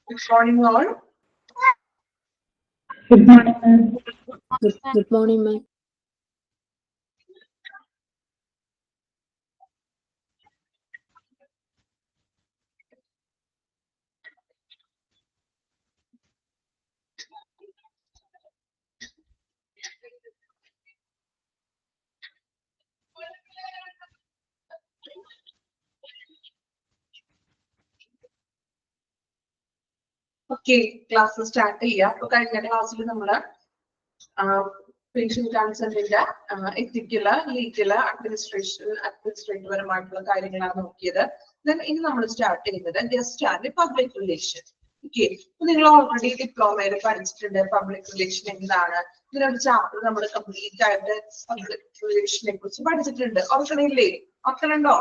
Good morning, all. Good morning, ma'am. Good morning, ma'am. Okay, class start ചെയ്യാം. അപ്പോൾ കഴിഞ്ഞ ക്ലാസ്സിൽ നമ്മൾ പേഷ്യന്റ് കൺസെന്റിന്റെ എത്തിക്കല്, ലീഗല്, അഡ്മിനിസ്ട്രേറ്റീവ് പരമായിട്ടുള്ള കാര്യങ്ങളാണ് നോക്കിയത്. ദെൻ ഇനി നമ്മൾ സ്റ്റാർട്ട് ചെയ്യുന്നത് guest and public relation. Okay, അപ്പൊ നിങ്ങൾ ഓൾറെഡി ഡിപ്ലോമയിൽ പഠിച്ചിട്ടുണ്ട് പബ്ലിക് റിലേഷൻ എന്താണ്. ഇതിനൊരു ചാപ്റ്റർ നമ്മൾ കംപ്ലീറ്റ് ആയിട്ട് പബ്ലിക് റിലേഷനെ കുറിച്ച് പഠിച്ചിട്ടുണ്ട്. ഓർക്കണില്ലേ? ഓർക്കണുണ്ടോ?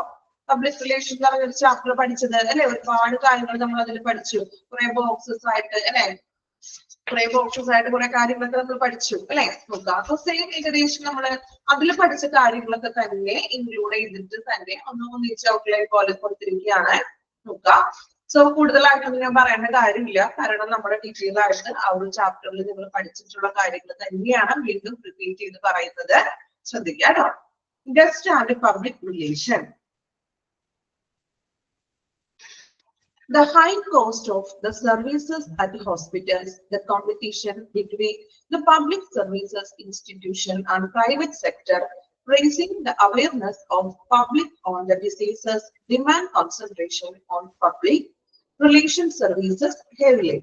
പബ്ലിക് റിലേഷൻ എന്ന് പറഞ്ഞ ഒരു ചാപ്റ്റർ പഠിച്ചത് അല്ലെ? ഒരുപാട് കാര്യങ്ങൾ നമ്മൾ അതിൽ പഠിച്ചു. കുറെ ബോക്സസ് ആയിട്ട് അല്ലെ, കുറെ ബോക്സസ് ആയിട്ട് കുറെ കാര്യങ്ങളൊക്കെ നമ്മൾ പഠിച്ചു അല്ലെ? നോക്കാം. അപ്പൊ സെയിം ഏകദേശം നമ്മൾ അതിൽ പഠിച്ച കാര്യങ്ങളൊക്കെ തന്നെ ഇൻക്ലൂഡ് ചെയ്തിട്ട് തന്നെ ഒന്നിച്ച് ഔട്ട്ലൈൻ പോലെ കൊടുത്തിരിക്കുകയാണ്. നോക്കാം. സോ കൂടുതലായിട്ടൊന്നും ഞാൻ പറയേണ്ട കാര്യമില്ല, കാരണം നമ്മുടെ ഡീറ്റെയിൽ ആയിട്ട് ആ ഒരു ചാപ്റ്ററിൽ നിങ്ങൾ പഠിച്ചിട്ടുള്ള കാര്യങ്ങൾ തന്നെയാണ് വീണ്ടും റിപ്പീറ്റ് ചെയ്ത് പറയുന്നത്. ശ്രദ്ധിക്കാട്ടോ. Guest and public relation. The high cost of the services at the hospitals, the competition between the public services institution and private sector, raising the awareness of public on the diseases, demand concentration on public relation services heavily.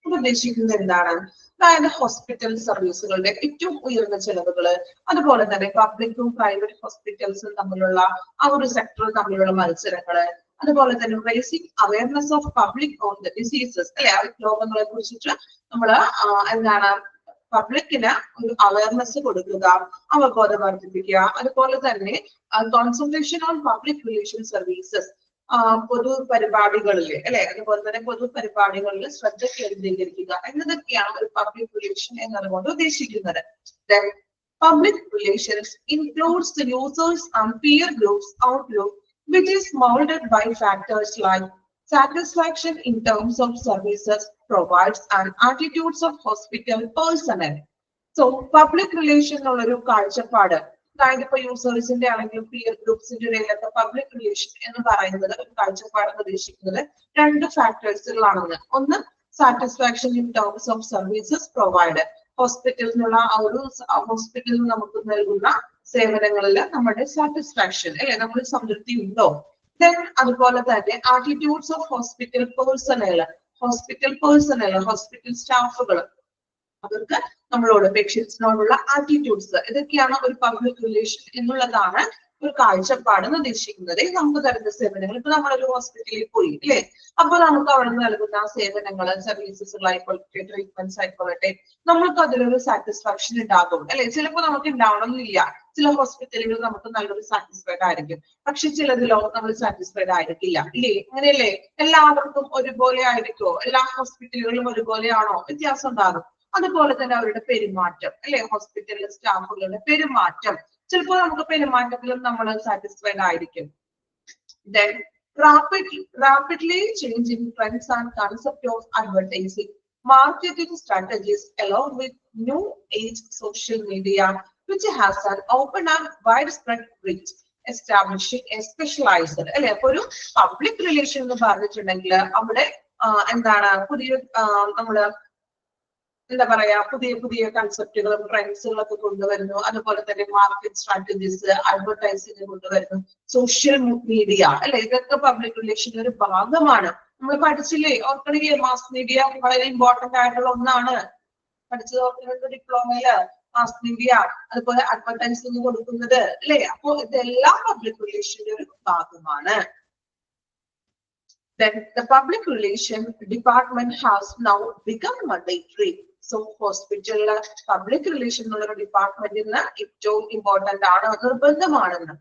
ഉദ്ദേശിക്കുന്നത് എന്താണ്? അതായത് hospital സർവീസുകളുടെ ഏറ്റവും ഉയർന്ന ചെലവുകള്, അതുപോലെ തന്നെ പബ്ലിക്കും private ഹോസ്പിറ്റൽസും തമ്മിലുള്ള ആ ഒരു സെക്ടർ തമ്മിലുള്ള മത്സരങ്ങള്, അതുപോലെ തന്നെ raising awareness of public on the diseases അല്ലെ, രോഗങ്ങളെ കുറിച്ചിട്ട് നമ്മള് എന്താണ് പബ്ലിക്കിന് ഒരു അവയർനെസ് കൊടുക്കുക, അവബോധം വർദ്ധിപ്പിക്കുക. അതുപോലെ തന്നെ concentration on public relation services, പൊതു പരിപാടികളിൽ അല്ലെ, അതുപോലെ തന്നെ പൊതു പരിപാടികളിൽ ശ്രദ്ധ കേന്ദ്രീകരിക്കുക എന്നതൊക്കെയാണ് ഒരു പബ്ലിക് റിലേഷൻ എന്നതുകൊണ്ട് ഉദ്ദേശിക്കുന്നത്. Public relations includes the users and peer groups outlook, which is molded by factors like satisfaction in terms of services provides and attitudes of hospital personnel. So public relation ഉള്ളൊരു കാഴ്ചപ്പാട്, അതായത് ഇപ്പൊ യൂസേഴ്സിന്റെ ആണെങ്കിലും peer ഗ്രൂപ്പ്സിന്റെ ഇടയിലൊക്കെ public relation എന്ന് പറയുന്നത് ഒരു കാഴ്ചപ്പാട് ഉദ്ദേശിക്കുന്നത് രണ്ട് ഫാക്ടേഴ്സുകളാണെന്ന്. ഒന്ന് satisfaction in terms of services provide, ഹോസ്പിറ്റലിൽ നിന്നുള്ള ആ ഒരു ഹോസ്പിറ്റലിൽ നമുക്ക് നൽകുന്ന സേവനങ്ങളിൽ നമ്മുടെ സാറ്റിസ്ഫാക്ഷൻ അല്ലെ, നമ്മൾ സംതൃപ്തി ഉണ്ടോ. ദെൻ അതുപോലെ തന്നെ attitudes of hospital personal, hospital സ്റ്റാഫുകൾ, അവർക്ക് നമ്മളോട് പേഷ്യൻസിനോടുള്ള ആറ്റിറ്റ്യൂഡ്സ്, ഇതൊക്കെയാണ് ഒരു പബ്ലിക് റിലേഷൻ എന്നുള്ളതാണ് ഒരു കാഴ്ചപ്പാട് ഉദ്ദേശിക്കുന്നത്. നമുക്ക് തരുന്ന സേവനങ്ങൾ, ഇപ്പൊ നമ്മളൊരു ഹോസ്പിറ്റലിൽ പോയി അല്ലെ, അപ്പൊ നമുക്ക് അവിടെ നിന്ന് നൽകുന്ന സേവനങ്ങൾ, സർവീസസുകളായിക്കോട്ടെ, ട്രീറ്റ്മെന്റ്സ് ആയിക്കോട്ടെ, നമ്മൾക്ക് അതിലൊരു സാറ്റിസ്ഫാക്ഷൻ ഉണ്ടാകും അല്ലെ. ചിലപ്പോൾ നമുക്ക് ഉണ്ടാവണമെന്നില്ല, ചില ഹോസ്പിറ്റലുകൾ നമുക്ക് നല്ലൊരു സാറ്റിസ്ഫൈഡ് ആയിരിക്കും, പക്ഷെ ചിലതിലോ നമ്മൾ സാറ്റിസ്ഫൈഡ് ആയിരിക്കില്ല ഇല്ലേ? അങ്ങനെയല്ലേ? എല്ലാവർക്കും ഒരുപോലെ ആയിരിക്കുമോ? എല്ലാ ഹോസ്പിറ്റലുകളിലും ഒരുപോലെയാണോ? വ്യത്യാസം ഉണ്ടാകും. അതുപോലെ തന്നെ അവരുടെ പെരുമാറ്റം അല്ലെ, ഹോസ്പിറ്റലിലെ സ്റ്റാഫുകളുടെ പെരുമാറ്റം, ചിലപ്പോൾ നമുക്ക് പെരുമാറ്റത്തിലും നമ്മൾ സാറ്റിസ്ഫൈഡ് ആയിരിക്കും. Then rapidly changing trends and concept of advertising, marketing strategies along with new age social media, which has an open and widespread reach, establishing a specialized അല്ലെ. അപ്പൊ ഒരു പബ്ലിക് റിലേഷൻ എന്ന് പറഞ്ഞിട്ടുണ്ടെങ്കിൽ അവിടെ എന്താണ് പുതിയ നമ്മള് എന്താ പറയാ, പുതിയ പുതിയ കൺസെപ്റ്റുകളും ട്രെൻഡ്സുകളൊക്കെ കൊണ്ടുവരുന്നു. അതുപോലെ തന്നെ മാർക്കറ്റ് സ്ട്രാറ്റജീസ്, അഡ്വർടൈസിംഗ് കൊണ്ടുവരുന്നു, സോഷ്യൽ മീഡിയ അല്ലെ, ഇതൊക്കെ പബ്ലിക് റിലേഷൻ ഒരു ഭാഗമാണ്. നമ്മൾ പഠിച്ചില്ലേ? ഓർക്കണില്ലേ? മാസ് മീഡിയ വളരെ ഇമ്പോർട്ടന്റ് ആയിട്ടുള്ള ഒന്നാണ്. പഠിച്ചത് ഓർക്കുന്നത് ഡിപ്ലോമയില് മാസ് മീഡിയ, അതുപോലെ അഡ്വർടൈസിംഗ് കൊടുക്കുന്നത് അല്ലെ. അപ്പോ ഇതെല്ലാം പബ്ലിക് റിലേഷന്റെ ഒരു ഭാഗമാണ്. Then the public relation department has now become mandatory. So hospital public relation എന്നുള്ള ഡിപ്പാർട്ട്മെന്റിന് ഏറ്റവും ഇമ്പോർട്ടന്റ് ആണ്, നിർബന്ധമാണെന്ന്.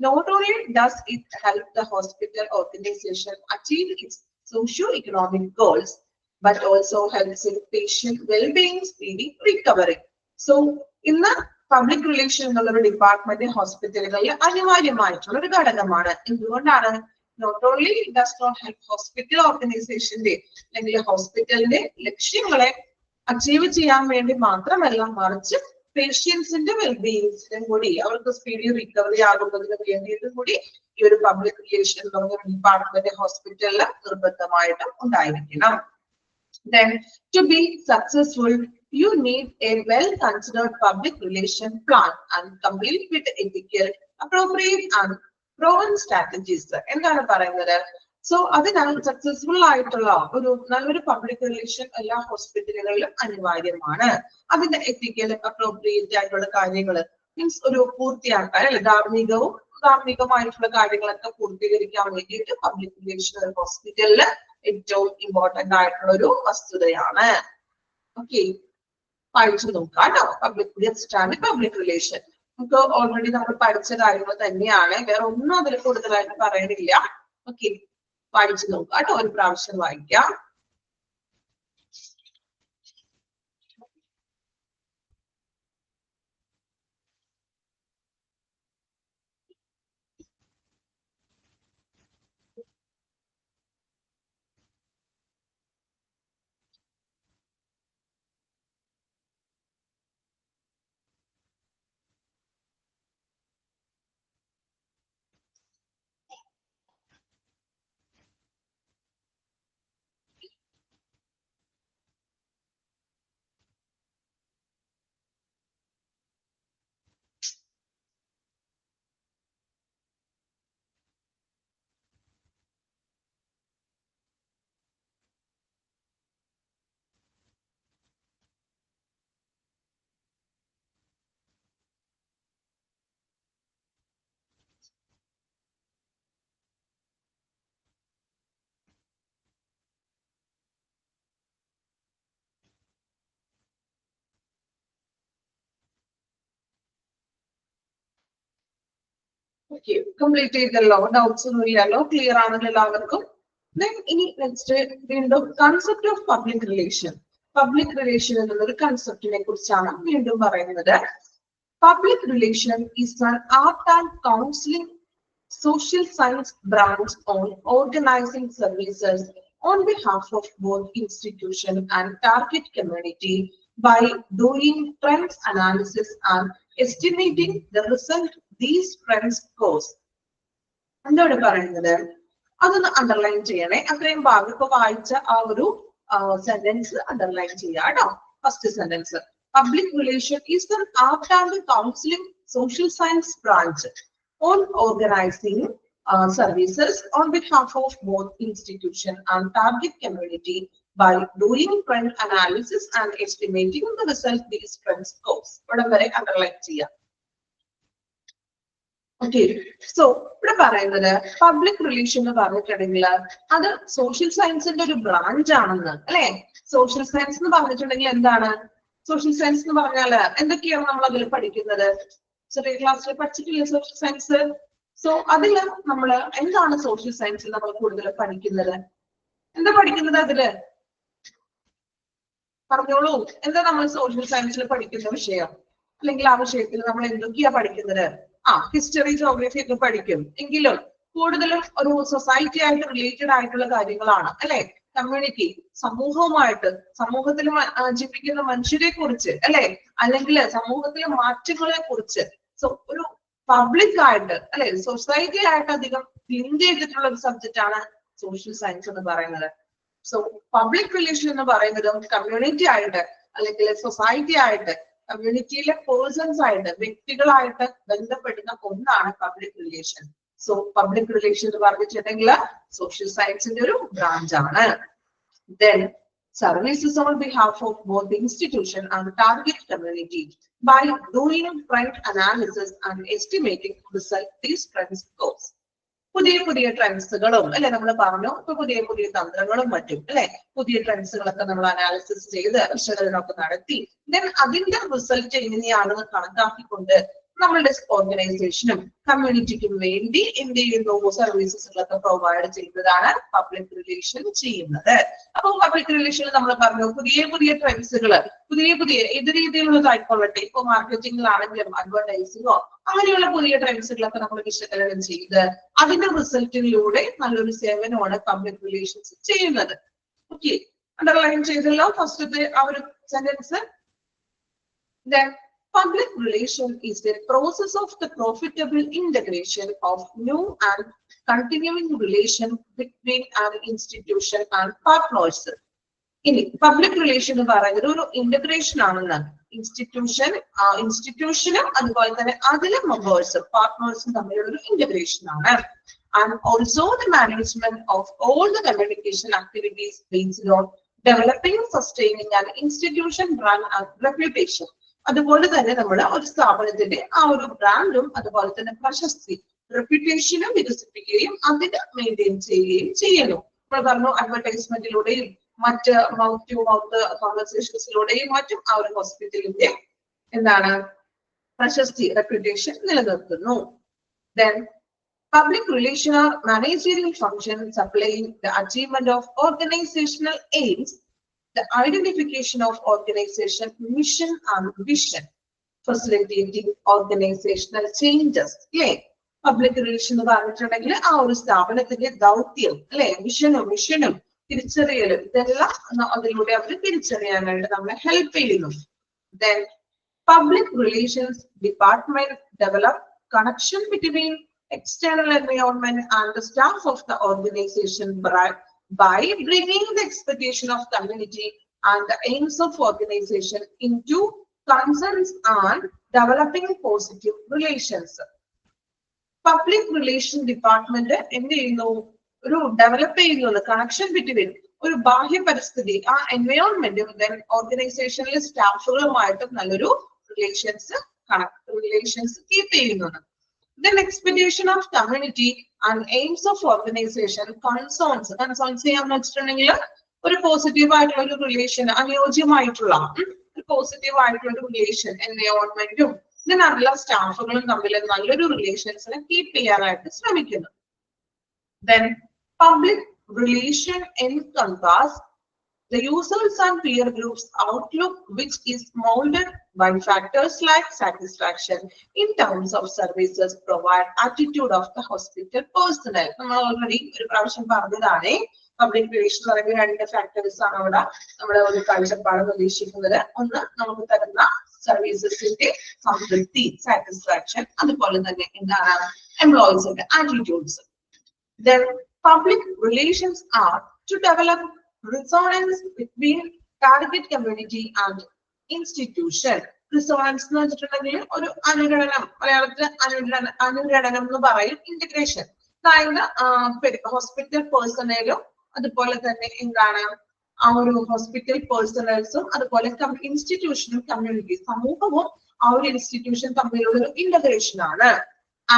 Not only does it help the hospital organization achieve its socio-economic goals, but also helps in patient well-being, speedy recovery. So ഇന്ന് public relation എന്നുള്ള ഒരു department ഹോസ്പിറ്റലുകളിൽ അനിവാര്യമായിട്ടുള്ള ഒരു ഘടകമാണ്. എന്തുകൊണ്ടാണ്? Not only it does not help hospital ഓർഗനൈസേഷന്റെ അല്ലെങ്കിൽ ഹോസ്പിറ്റലിന്റെ ലക്ഷ്യങ്ങളെ അച്ചീവ് ചെയ്യാൻ വേണ്ടി മാത്രമല്ല, മറിച്ച് പേഷ്യൻസിന്റെ വെൽബീയിങ്സിനും കൂടി അവർക്ക് സ്പീഡി റിക്കവറി ആകുന്നതിന് വേണ്ടിയിട്ടും കൂടി ഈ ഒരു പബ്ലിക് റിലേഷൻ എന്ന് പറഞ്ഞ ഡിപ്പാർട്ട്മെന്റ് ഹോസ്പിറ്റലിൽ നിർബന്ധമായിട്ടും ഉണ്ടായിരിക്കണം. Then to be successful, you need a well-considered public relation plan and complete with ethical, appropriate and proven strategies. എന്താണ് പറയുന്നത്? സോ അതിനാൽ സക്സസ്ഫുൾ ആയിട്ടുള്ള ഒരു നല്ലൊരു പബ്ലിക് റിലേഷൻ എല്ലാ ഹോസ്പിറ്റലുകളിലും അനിവാര്യമാണ്. അതിന്റെ എത്തിക്കൽ അപ്രോപ്രിയേറ്റ് ആയിട്ടുള്ള കാര്യങ്ങൾ മീൻസ് ഒരു പൂർത്തിയാക്കാൻ അല്ലെ ധാർമ്മികമായിട്ടുള്ള കാര്യങ്ങളൊക്കെ പൂർത്തീകരിക്കാൻ വേണ്ടിയിട്ട് പബ്ലിക് റിലേഷൻ ഹോസ്പിറ്റലിൽ ഏറ്റവും ഇമ്പോർട്ടന്റ് ആയിട്ടുള്ള ഒരു വസ്തുതയാണ്. ഓക്കെ, പഠിച്ചു നോക്കാം കേട്ടോ. പബ്ലിക് റിലേഷൻ നമുക്ക് ഓൾറെഡി നമ്മൾ പഠിച്ച കാര്യങ്ങൾ തന്നെയാണ്, വേറെ ഒന്നും അതിൽ കൂടുതലായിട്ട് പറയണില്ല. ഓക്കെ, പഠിച്ചു നോക്കാം കേട്ടോ, ഒരു പ്രാവശ്യം വായിക്കാം. ഓക്കെ, കംപ്ലീറ്റ് ചെയ്തല്ലോ, ഡൗട്ട്സ് ഒന്നും ഇല്ലല്ലോ, ക്ലിയർ ആണല്ലോ എല്ലാവർക്കും. ഇനി നെക്സ്റ്റ് വീണ്ടും concept of public relation. Public relation എന്നുള്ളൊരു കൺസെപ്റ്റിനെ കുറിച്ചാണ് വീണ്ടും പറയുന്നത്. Public relation is an art and counselling social science branch on organizing services on behalf of both institution and target community by doing trends analysis and estimating the result these trends cause. എന്താണ് പറയുന്നത്? അതൊന്ന് underline ചെയ്യണേ. അത്രയും ഭാഗം ഇപ്പൊ വായിച്ച ആ ഒരു സെന്റൻസ് അണ്ടർലൈൻ ചെയ്യാം കേട്ടോ. First sentence, public relation is an art and counseling social science branch on organizing services on behalf of both institution and target community by doing trend analysis and estimating the result these trends cause. ഇവിടെ വരെ underline ചെയ്യാം. Okay, so ഇവിടെ പറയുന്നത് public relation എന്ന് പറഞ്ഞിട്ടുണ്ടെങ്കിൽ അത് social സയൻസിന്റെ ഒരു ബ്രാഞ്ച് ആണെന്ന് അല്ലെ. സോഷ്യൽ സയൻസ് എന്ന് പറഞ്ഞിട്ടുണ്ടെങ്കിൽ എന്താണ്? സോഷ്യൽ സയൻസ് എന്ന് പറഞ്ഞാല് എന്തൊക്കെയാണ് നമ്മൾ അതിൽ പഠിക്കുന്നത്? ചെറിയ ക്ലാസ്സിൽ പഠിച്ചിട്ടില്ലേ സോഷ്യൽ സയൻസ്? സോ അതില് നമ്മള് എന്താണ് സോഷ്യൽ സയൻസിൽ നമ്മൾ കൂടുതൽ പഠിക്കുന്നത്? എന്താ പഠിക്കുന്നത് അതില്? പറഞ്ഞോളൂ, എന്താ നമ്മൾ സോഷ്യൽ സയൻസിൽ പഠിക്കുന്ന വിഷയം? അല്ലെങ്കിൽ ആ വിഷയത്തിൽ നമ്മൾ എന്തൊക്കെയാ പഠിക്കുന്നത്? ഹിസ്റ്ററി, ജോഗ്രഫി ഒക്കെ പഠിക്കും, എങ്കിലും കൂടുതലും ഒരു സൊസൈറ്റി ആയിട്ട് റിലേറ്റഡ് ആയിട്ടുള്ള കാര്യങ്ങളാണ് അല്ലെ. കമ്മ്യൂണിറ്റി, സമൂഹവുമായിട്ട്, സമൂഹത്തിൽ ജീവിക്കുന്ന മനുഷ്യരെ കുറിച്ച് അല്ലെ, അല്ലെങ്കിൽ സമൂഹത്തിലെ മാറ്റങ്ങളെ കുറിച്ച്. സോ ഒരു പബ്ലിക് ആയിട്ട് അല്ലെ, സൊസൈറ്റി ആയിട്ട് അധികം ലിങ്ക് ചെയ്തിട്ടുള്ള ഒരു സബ്ജക്റ്റ് ആണ് സോഷ്യൽ സയൻസ് എന്ന് പറയുന്നത്. സോ പബ്ലിക് റിലേഷൻ എന്ന് പറയുന്നത് കമ്മ്യൂണിറ്റി ആയിട്ട് അല്ലെങ്കിൽ സൊസൈറ്റി ആയിട്ട്, കമ്മ്യൂണിറ്റിയിലെ പേഴ്സൺസ് ആയിട്ട്, വ്യക്തികളായിട്ട് ബന്ധപ്പെടുന്ന ഒന്നാണ് public relation. So public relation എന്ന് പറഞ്ഞിട്ടുണ്ടെങ്കിൽ സോഷ്യൽ സയൻസിന്റെ ഒരു ബ്രാഞ്ച് ആണ്. Then services on behalf of both the institution and the target community by doing trend analysis and estimating result these trends cause. പുതിയ പുതിയ ട്രെൻഡ്സുകളും അല്ലെ നമ്മൾ പറഞ്ഞു, ഇപ്പൊ പുതിയ പുതിയ തന്ത്രങ്ങളും മറ്റും അല്ലെ, പുതിയ ട്രെൻഡ്സുകളൊക്കെ നമ്മൾ അനാലിസിസ് ചെയ്ത് വിശകലനമൊക്കെ നടത്തി ദെൻ അതിന്റെ റിസൾട്ട് എങ്ങനെയാണെന്ന് കണക്കാക്കിക്കൊണ്ട് നമ്മളുടെ ഓർഗനൈസേഷനും കമ്മ്യൂണിറ്റിക്കും വേണ്ടി എന്ത് ചെയ്യുന്നു സർവീസസുകളൊക്കെ പ്രൊവൈഡ് ചെയ്യുന്നതാണ് പബ്ലിക് റിലേഷൻ ചെയ്യുന്നത്. അപ്പൊ പബ്ലിക് റിലേഷൻ നമ്മൾ പറഞ്ഞു പുതിയ പുതിയ ട്രെൻഡ്സുകൾ പുതിയ ഏത് രീതിയിലുള്ളതായിക്കൊള്ളട്ടെ, ഇപ്പൊ മാർക്കറ്റിംഗിലാണെങ്കിലും അഡ്വർടൈസിങ്ങോ അങ്ങനെയുള്ള പുതിയ ട്രെൻഡ്സുകളൊക്കെ നമ്മൾ വിശകലനം ചെയ്ത് അതിന്റെ റിസൾട്ടിലൂടെ നല്ലൊരു സേവനമാണ് പബ്ലിക് റിലേഷൻസ് ചെയ്യുന്നത്. ഓക്കെ, അണ്ടർലൈൻ ചെയ്തല്ലോ ഫസ്റ്റത്തെ ആ ഒരു sentence. Then public relation is the process of the profitable integration of new and continuing relation between an institution and partners. ഇനി പബ്ലിക് റിലേഷൻ എന്ന് പറയുന്നത് ഒരു ഇന്റഗ്രേഷൻ ആണെന്ന്. ഇൻസ്റ്റിറ്റ്യൂഷനും അതുപോലെ തന്നെ അതിലെ മെമ്പേഴ്സും പാർട്ട്നേഴ്സും തമ്മിലുള്ള ഒരു ഇന്റഗ്രേഷൻ ആണ്. And also the management of all the communication activities based on developing, sustaining an institution brand and reputation. അതുപോലെ തന്നെ നമ്മൾ ഒരു സ്ഥാപനത്തിന്റെ ആ ഒരു ബ്രാൻഡും അതുപോലെ തന്നെ പ്രശസ്തി റെപ്യൂട്ടേഷനും വികസിപ്പിക്കുകയും അതിന് മെയിൻറ്റെയിൻ ചെയ്യുകയും ചെയ്യുന്നു. നമ്മൾ പറഞ്ഞു അഡ്വർടൈസ്മെന്റിലൂടെയും മറ്റ് മൗത്ത് ടു മൗത്ത് കോൺവെർസേഷൻസിലൂടെയും മറ്റും ആ ഒരു ഹോസ്പിറ്റലിന്റെ എന്താണ് പ്രശസ്തി റെപ്യൂട്ടേഷൻ നിലനിർത്തുന്നു. Then public relation are managerial functions supplying the achievement of organizational aims, the identification of organization mission and vision, facilitating organizational changes. അല്ലെ പബ്ലിക് റിലേഷൻ എന്ന് പറഞ്ഞിട്ടുണ്ടെങ്കിൽ ആ ഒരു സ്ഥാപനത്തിന്റെ ദൗത്യം അല്ലെ വിഷനും മിഷനും തിരിച്ചറിയലും ഇതെല്ലാം അതിലൂടെ അവർ തിരിച്ചറിയാനായിട്ട് നമ്മളെ ഹെൽപ്പ് ചെയ്യുന്നു. Then public relations department develop connection between external environment and the staff of the organization by bringing the expectation of community and the aims of organization into concerns and developing positive relations. Public relation department എന്ത് ചെയ്യുന്നു, ഒരു develop ചെയ്യുന്നു connection between ഒരു ബാഹ്യ പരിസ്ഥിതി ആ എൻവയോൺമെന്റും then ഓർഗനൈസേഷനിലെ സ്റ്റാഫുകളുമായിട്ടും നല്ലൊരു റിലേഷൻസ് കീപ്പ് ചെയ്യുന്നത്. Then expectation of community and aims of organization concerns ചെയ്യാന്ന് വെച്ചിട്ടുണ്ടെങ്കിൽ ഒരു പോസിറ്റീവ് ആയിട്ടുള്ള ഒരു റിലേഷൻ അനുയോജ്യമായിട്ടുള്ള ഒരു പോസിറ്റീവ് ആയിട്ടുള്ള ഒരു റിലേഷൻ എൻവയോൺമെന്റും ഇതിനുള്ള സ്റ്റാഫുകളും തമ്മിൽ നല്ലൊരു റിലേഷൻസിനെ കീപ്പ് ചെയ്യാനായിട്ട് ശ്രമിക്കുന്നു. Then public relation encompass the users and peer groups outlook, which is molded by factors like satisfaction in terms of services provide, attitude of the hospital personnel. നമ്മൾ ഓൾറെഡി ഒരു പ്രാവശ്യം പറഞ്ഞതാണ് പബ്ലിക് റിലേഷൻ പറയുന്ന രണ്ട് factors ആണ് അവിടെ നമ്മുടെ ഒരു കാഴ്ചപ്പാട് പ്രതീക്ഷിക്കുന്നത്. ഒന്ന് നമുക്ക് തരുന്ന സർവീസസിന്റെ സംതൃപ്തി സാറ്റിസ്ഫാക്ഷൻ, അതുപോലെ തന്നെ എന്താണ് എംപ്ലോയീസിന്റെ attitudes. Then public relations are to develop resonance between target community and institution. Resonance എന്ന് വെച്ചിട്ടുണ്ടെങ്കിൽ ഒരു അനുരണനം, മലയാളത്തിൽ അനുരണനം എന്ന് പറയും. ഇന്റഗ്രേഷൻ അതായത് ഹോസ്പിറ്റൽ പേഴ്സണലും അതുപോലെ തന്നെ എന്താണ് ആ ഒരു ഹോസ്പിറ്റൽ പേഴ്സണൽസും അതുപോലെ ഇൻസ്റ്റിറ്റ്യൂഷനും കമ്മ്യൂണിറ്റി സമൂഹവും ആ ഒരു ഇൻസ്റ്റിറ്റ്യൂഷൻ തമ്മിലുള്ള ഒരു ഇന്റഗ്രേഷൻ ആണ്.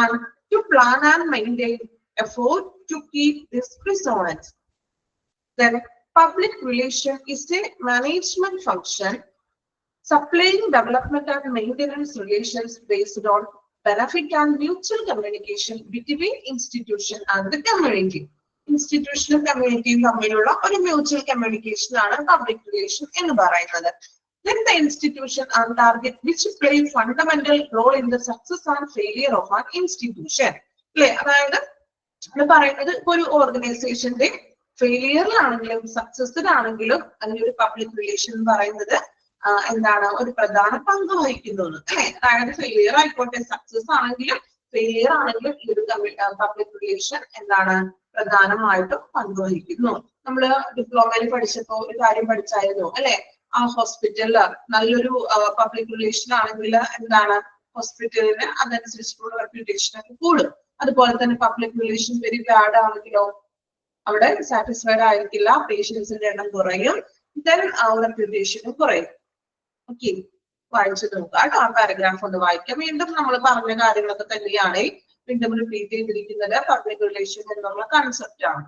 And to plan and maintain effort to keep this resonance. Then public relation is a management function supplying development and maintenance relations based on benefit and mutual communication between institution and the community. Institutional community തമ്മിലുള്ള ഒരു mutual communication ആണ് public relation എന്ന് പറയുന്നത്. Then the institution and target which play fundamental role in the success and failure of an institution. അല്ലെ, അതായത് പറയുന്നത് ഒരു ഓർഗനൈസേഷന്റെ ഫെയിലിയറിലാണെങ്കിലും സക്സസിലാണെങ്കിലും അതിലൊരു പബ്ലിക് റിലേഷൻ എന്ന് പറയുന്നത് എന്താണ് ഒരു പ്രധാന പങ്ക് വഹിക്കുന്നു അല്ലെ. അതായത് ഫെയിലിയർ ആയിക്കോട്ടെ സക്സസ് ആണെങ്കിലും ഫെയിലിയർ ആണെങ്കിലും ഈ ഒരു പബ്ലിക് റിലേഷൻ എന്താണ് പ്രധാനമായിട്ടും പങ്കുവഹിക്കുന്നു. നമ്മള് ഡിപ്ലോമയിൽ പഠിച്ചപ്പോ ഒരു കാര്യം പഠിച്ചായിരുന്നു അല്ലെ, ആ ഹോസ്പിറ്റലില് നല്ലൊരു പബ്ലിക് റിലേഷൻ ആണെങ്കിൽ എന്താണ് ഹോസ്പിറ്റലിന് അതനുസരിച്ചുള്ള റെപ്യൂട്ടേഷൻ ഒക്കെ കൂടും. അതുപോലെ തന്നെ പബ്ലിക് റിലേഷൻ വെരി ബാഡ് ആണെങ്കിലോ അവിടെ സാറ്റിസ്ഫൈഡ് ആയിരിക്കില്ല, പേഷ്യൻസിന്റെ എണ്ണം കുറയും, ദെൻ റെപ്യൂട്ടേഷനും കുറയും. ഓക്കെ, വായിച്ചു നോക്കുക കേട്ടോ. ആ പാരഗ്രാഫ് ഒന്ന് വായിക്കാം. വീണ്ടും നമ്മൾ പറഞ്ഞ കാര്യങ്ങളൊക്കെ തന്നെയാണ് വീണ്ടും റിപ്പീറ്റ് ചെയ്തിരിക്കുന്നത്. പബ്ലിക് റിലേഷൻ എന്നുള്ള കൺസെപ്റ്റ് ആണ്.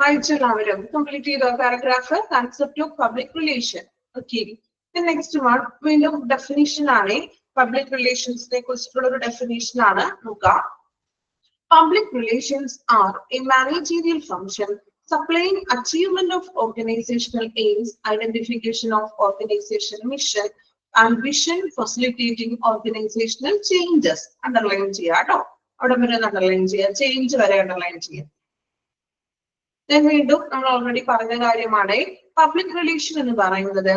വായിച്ചെല്ലാവരും കംപ്ലീറ്റ് ചെയ്ത paragraph concept of public relation. Okay, next one വീണ്ടും ഡെഫിനിഷൻ ആണ്. പബ്ലിക് റിലേഷൻസിനെ കുറിച്ചിട്ടുള്ള ഒരു ഡെഫിനിഷൻ ആണ് നോക്കാം. Public relations are a managerial function supplying achievement of organizational aims, identification of organizational mission and vision, facilitating organizational changes. Underline ചെയ്യാം ട്ടോ. അവിടെ വരെ underline ചെയ്യാം, ചേഞ്ച് വരെ underline ചെയ്യാം. Then വീണ്ടും നമ്മൾ ഓൾറെഡി പറഞ്ഞ കാര്യമാണ് പബ്ലിക് റിലേഷൻ എന്ന് പറയുന്നത്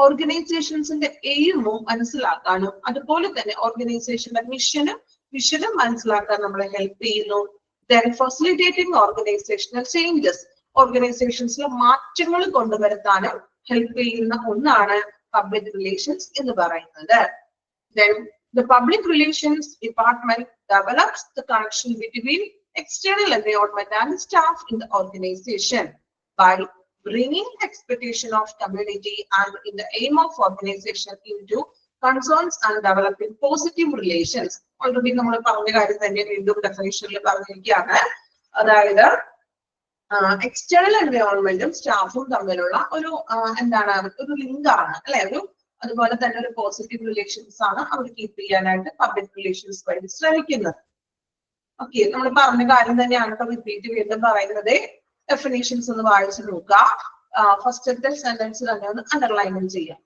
ഓർഗനൈസേഷൻസിന്റെ എയിമും മനസ്സിലാക്കാനും അതുപോലെ തന്നെ ഓർഗനൈസേഷന്റെ വിഷനും മനസ്സിലാക്കാൻ നമ്മളെ ഹെൽപ്പ് ചെയ്യുന്നു. Then facilitating organizational changes, ഓർഗനൈസേഷൻസിലെ മാറ്റങ്ങൾ കൊണ്ടുവരുത്താനും ഹെൽപ്പ് ചെയ്യുന്ന ഒന്നാണ് പബ്ലിക് റിലേഷൻസ് എന്ന് പറയുന്നത്. Then the public relations department develops the connection between external environment and staff in the organization by bringing expectation of community and in the aim of organization into concerns and developing positive relations. Already നമ്മൾ പറഞ്ഞ കാര്യം തന്നെ വീണ്ടും ഡെഫിനിഷനിൽ പറഞ്ഞിരിക്കുകയാണ്. അതായത് external എൻവയോൺമെന്റും സ്റ്റാഫും തമ്മിലുള്ള ഒരു എന്താണ് ഒരു ലിങ്ക് ആണ് അല്ലെ, ഒരു അതുപോലെ തന്നെ ഒരു പോസിറ്റീവ് റിലേഷൻസ് ആണ് അവർ കീപ്പ് ചെയ്യാനായിട്ട് പബ്ലിക് റിലേഷൻസ് വഴി ശ്രമിക്കുന്നത്. ഓക്കെ, നമ്മൾ പറഞ്ഞ കാര്യം തന്നെയാണ് ഇപ്പൊ റിപ്പീറ്റ് വീണ്ടും പറയുന്നത്. ഡെഫിനേഷൻസ് ഒന്ന് വായിച്ചു നോക്കുക. ഫസ്റ്റത്തെ സെന്റൻസ് തന്നെ ഒന്ന് അണ്ടർലൈൻ ചെയ്യാം.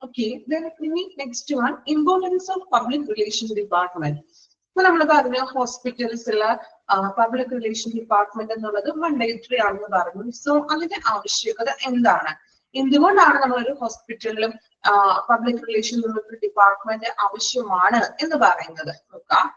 Okay, then we need next one, importance of public relations department. ഇപ്പൊ നമ്മൾ പറഞ്ഞ ഹോസ്പിറ്റൽസിലെ പബ്ലിക് റിലേഷൻ ഡിപ്പാർട്ട്മെന്റ് എന്നുള്ളത് മണ്ടേറ്ററി ആണെന്ന് പറഞ്ഞു. സോ അതിന്റെ ആവശ്യകത എന്താണ്, എന്തുകൊണ്ടാണ് നമ്മളൊരു ഹോസ്പിറ്റലിലും പബ്ലിക് റിലേഷൻ ഡിപ്പാർട്ട്മെന്റ് ആവശ്യമാണ് എന്ന് പറയുന്നത് നോക്കാം.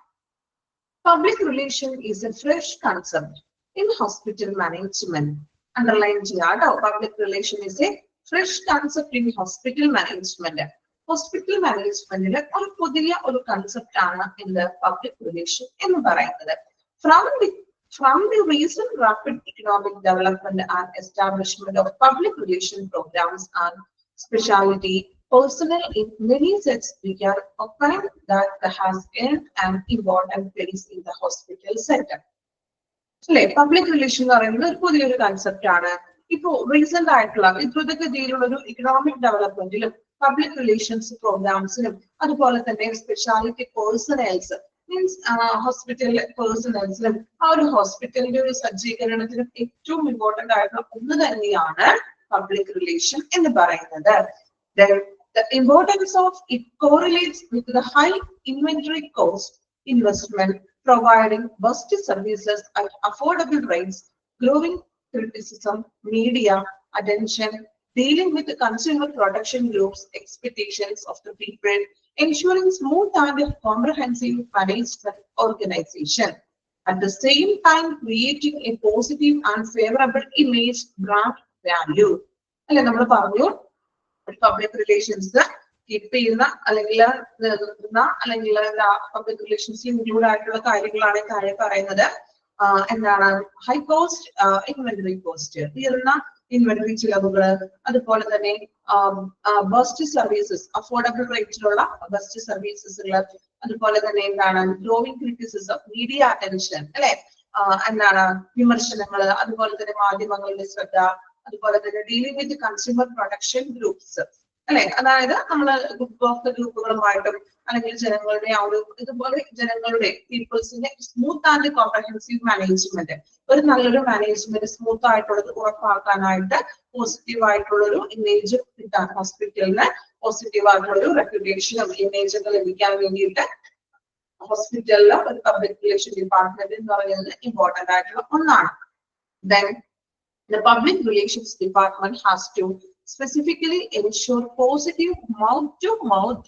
Public relation is a fresh concept in hospital management. Underline ചെയ്യാട്ടോ. Public relation is a fresh concept in hospital management. Hospital മാനേജ്മെന്റിലെ ഒരു പുതിയ ഒരു കൺസെപ്റ്റ് ആണ് എന്ത് പബ്ലിക് റിലേഷൻ എന്ന് പറയുന്നത്. From the recent rapid economic development and establishment of public relation programs and specialty personnel in many sets, we can occur that has earned an important place in the hospital sector. അല്ലെ, public relation എന്ന് പറയുന്നത് ഒരു പുതിയൊരു concept ആണ്. ഇപ്പോ recent ആയിട്ടുള്ള ദ്രുതഗതിയിലുള്ള ഒരു ഇക്കണോമിക് ഡെവലപ്മെന്റിലും പബ്ലിക് റിലേഷൻസ് പ്രോഗ്രാംസിനും അതുപോലെ തന്നെ സ്പെഷ്യാലിറ്റി പേഴ്സണൽസ് മീൻസ് ഹോസ്പിറ്റൽ പേഴ്സണൽസിനും ആ ഒരു ഹോസ്പിറ്റലിന്റെ ഒരു സജ്ജീകരണത്തിനും ഏറ്റവും ഇമ്പോർട്ടന്റ് ആയിട്ടുള്ള ഒന്ന് തന്നെയാണ് പബ്ലിക് റിലേഷൻ എന്ന് പറയുന്നത്. The importance of it correlates with the high inventory cost investment, providing best services at affordable rates, growing criticism, media attention, dealing with the consumer protection groups' expectations of the people, ensuring smooth and comprehensive management organization. At the same time, creating a positive and favorable image brand value. അല്ലെ, നമ്മൾ പറഞ്ഞു public relations keep ചെയ്യുന്ന അല്ലെങ്കിൽ അല്ലെങ്കിൽ public റിലേഷൻസിൽ include ആയിട്ടുള്ള കാര്യങ്ങളാണ് താഴെ പറയുന്നത്. എന്താണ് ഹൈ കോസ്റ്റ് ഇൻവെന്ററി കോസ്റ്റ്, ഉയർന്ന ഇൻവെന്ററി ചിലവുകൾ, അതുപോലെ തന്നെ ബെസ്റ്റ് സർവീസസ്, അഫോർഡബിൾ റേറ്റിലുള്ള ബെസ്റ്റ് സർവീസസുകൾ, അതുപോലെ തന്നെ എന്താണ് ഗ്രോവിംഗ് ക്രിറ്റിസിസം, മീഡിയ അറ്റൻഷൻ അല്ലെ, എന്താണ് വിമർശനങ്ങൾ, അതുപോലെ തന്നെ മാധ്യമങ്ങളുടെ ശ്രദ്ധ, അതുപോലെ തന്നെ dealing with consumer protection groups, അല്ലെ? അതായത് നമ്മൾ ഉപഭോക്തൃ ഗ്രൂപ്പുകളുമായിട്ടും അല്ലെങ്കിൽ ജനങ്ങളുടെ ആ ഒരു ഇതുപോലെ ജനങ്ങളുടെ പീപ്പിൾസിന്റെ സ്മൂത്ത് ആൻഡ് കോംപ്രഹെൻസീവ് മാനേജ്മെന്റ്, ഒരു നല്ലൊരു മാനേജ്മെന്റ് സ്മൂത്ത് ആയിട്ടുള്ളത് ഉറപ്പാക്കാനായിട്ട് പോസിറ്റീവ് ആയിട്ടുള്ള ഒരു ഇമേജ് കിട്ടാൻ ഹോസ്പിറ്റലിന് പോസിറ്റീവ് ആയിട്ടുള്ള ഒരു റെപ്യൂട്ടേഷനും ഇമേജ് ഒക്കെ ലഭിക്കാൻ വേണ്ടിയിട്ട് ഹോസ്പിറ്റലിലെ ഒരു പബ്ലിക് റിലേഷൻ ഡിപ്പാർട്ട്മെന്റ് എന്ന് പറയുന്നത് ഇമ്പോർട്ടന്റ് ആയിട്ടുള്ള ഒന്നാണ്. Then the public relations department has to specifically ensure positive mouth-to-mouth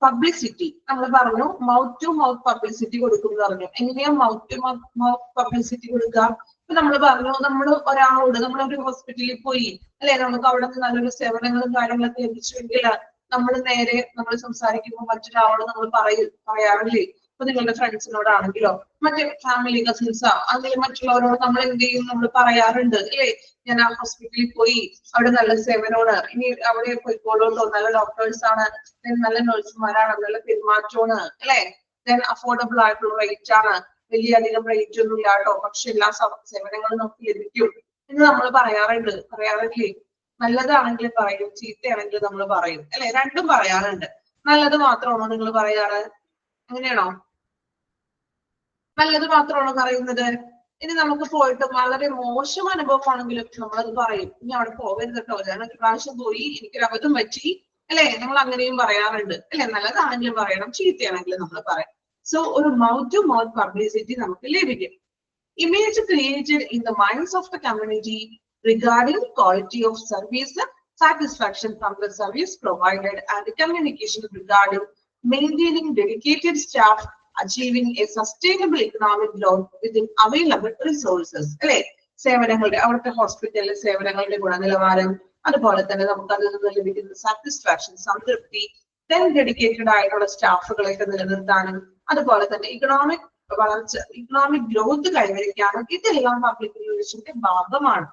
publicity. നമ്മൾ പറഞ്ഞു മൗത്ത് ടു മൗത്ത് പബ്ലിസിറ്റി കൊടുക്കും പറഞ്ഞു. എങ്ങനെയാ മൗത്ത് ടു മൗത്ത് പബ്ലിസിറ്റി കൊടുക്കുക? ഇപ്പൊ നമ്മൾ പറഞ്ഞു നമ്മൾ ഒരാളോട് നമ്മളൊരു ഹോസ്പിറ്റലിൽ പോയി അല്ലെ, നമുക്ക് അവിടെ നിന്ന് നല്ലൊരു സേവനങ്ങളും കാര്യങ്ങളൊക്കെ ലഭിച്ചുവെങ്കിൽ നമ്മൾ നേരെ നമ്മൾ സംസാരിക്കുമ്പോൾ മറ്റൊരാളോട് നമ്മൾ പറയാറില്ലേ? ഇപ്പൊ നിങ്ങളുടെ ഫ്രണ്ട്സിനോടാണെങ്കിലോ മറ്റേ ഫാമിലി കസിൻസോ അല്ലെങ്കിൽ മറ്റുള്ളവരോട് നമ്മൾ എന്ത് ചെയ്യും? നമ്മൾ പറയാറുണ്ട് അല്ലേ? ഞാൻ ആ ഹോസ്പിറ്റലിൽ പോയി, അവിടെ നല്ല സേവനമാണ്, ഇനി അവിടെ പോയിക്കോളൂട്ടോ, നല്ല ഡോക്ടേഴ്സ് ആണ്, നല്ല നഴ്സുമാരാണ്, നല്ല പെരുമാറ്റമാണ് അല്ലെ, ദെൻ അഫോർഡബിൾ ആയിട്ടുള്ള റേറ്റ് ആണ്, വലിയ അധികം റേറ്റ് ഒന്നും ഇല്ലാട്ടോ, പക്ഷെ എല്ലാ സേവനങ്ങളും നമുക്ക് ലഭിക്കും എന്ന് നമ്മൾ പറയാറില്ലേ? നല്ലതാണെങ്കിൽ പറയും, ചീത്തയാണെങ്കിൽ നമ്മൾ പറയും അല്ലെ? രണ്ടും പറയാറുണ്ട്. നല്ലത് മാത്രമാണോ നിങ്ങൾ പറയാറ്? അങ്ങനെയാണോ? നല്ലത് മാത്രമാണോ പറയുന്നത്? ഇനി നമുക്ക് പോയിട്ട് വളരെ മോശം അനുഭവമാണെങ്കിലും നമ്മളത് പറയും, ഇനി അവിടെ പോകരുത് കേട്ടോ, ഞാൻ ഒരു പ്രാവശ്യം പോയി എനിക്കൊരു അബദ്ധം പറ്റി അല്ലെ, നമ്മൾ അങ്ങനെയും പറയാറുണ്ട് അല്ലെ? നല്ലതാണെങ്കിലും പറയണം, ചീത്തയാണെങ്കിലും നമ്മൾ പറയും. സോ ഒരു മൗത്ത് ടു മൗത്ത് പബ്ലിസിറ്റി നമുക്ക് ലഭിക്കും. Image created in the minds of the community regarding quality of service, satisfaction from the service provided, and the communication regarding maintaining dedicated staff, achieving a sustainable economic growth within available resources. അല്ലെ? സേവനങ്ങളുടെ അവിടുത്തെ ഹോസ്പിറ്റലിലെ സേവനങ്ങളുടെ ഗുണനിലവാരം, അതുപോലെ തന്നെ നമുക്ക് അതിൽ നിന്ന് ലഭിക്കുന്ന സാറ്റിസ്ഫാക്ഷൻ, സംതൃപ്തി, ഡെഡിക്കേറ്റഡ് ആയിട്ടുള്ള സ്റ്റാഫുകളെയൊക്കെ നിലനിർത്താനും അതുപോലെ തന്നെ ഇക്കണോമിക് വളർച്ച, ഇക്കണോമിക് ഗ്രോത്ത് കൈവരിക്കാനും ഇതെല്ലാം പബ്ലിക് റിലേഷന്റെ ഭാഗമാണ്.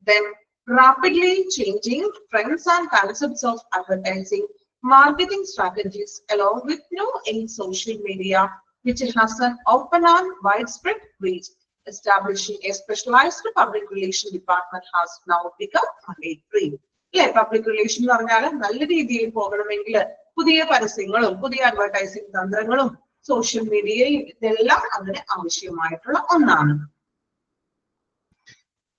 Then rapidly changing trends and concepts of advertising, marketing strategies along with new in social media, which has an open and widespread reach. Establishing a specialized public relation department has now become mandatory. അല്ലെ? Public relation എന്ന് പറഞ്ഞാൽ നല്ല രീതിയിൽ പോകണമെങ്കിൽ പുതിയ പരസ്യങ്ങളും പുതിയ advertising തന്ത്രങ്ങളും സോഷ്യൽ മീഡിയയും ഇതെല്ലാം അതിന് ആവശ്യമായിട്ടുള്ള ഒന്നാണ്.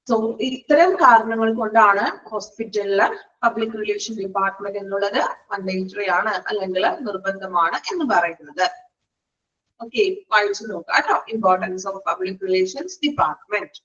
സോ ഇത്തരം കാരണങ്ങൾ കൊണ്ടാണ് ഹോസ്പിറ്റലിലെ പബ്ലിക് റിലേഷൻ ഡിപ്പാർട്ട്മെന്റ് എന്നുള്ളത് മാൻഡേറ്ററി ആണ് അല്ലെങ്കിൽ നിർബന്ധമാണ് എന്ന് പറയുന്നത്. ഓക്കെ, വായിച്ചു നോക്കാം കേട്ടോ. Importance of public relations department.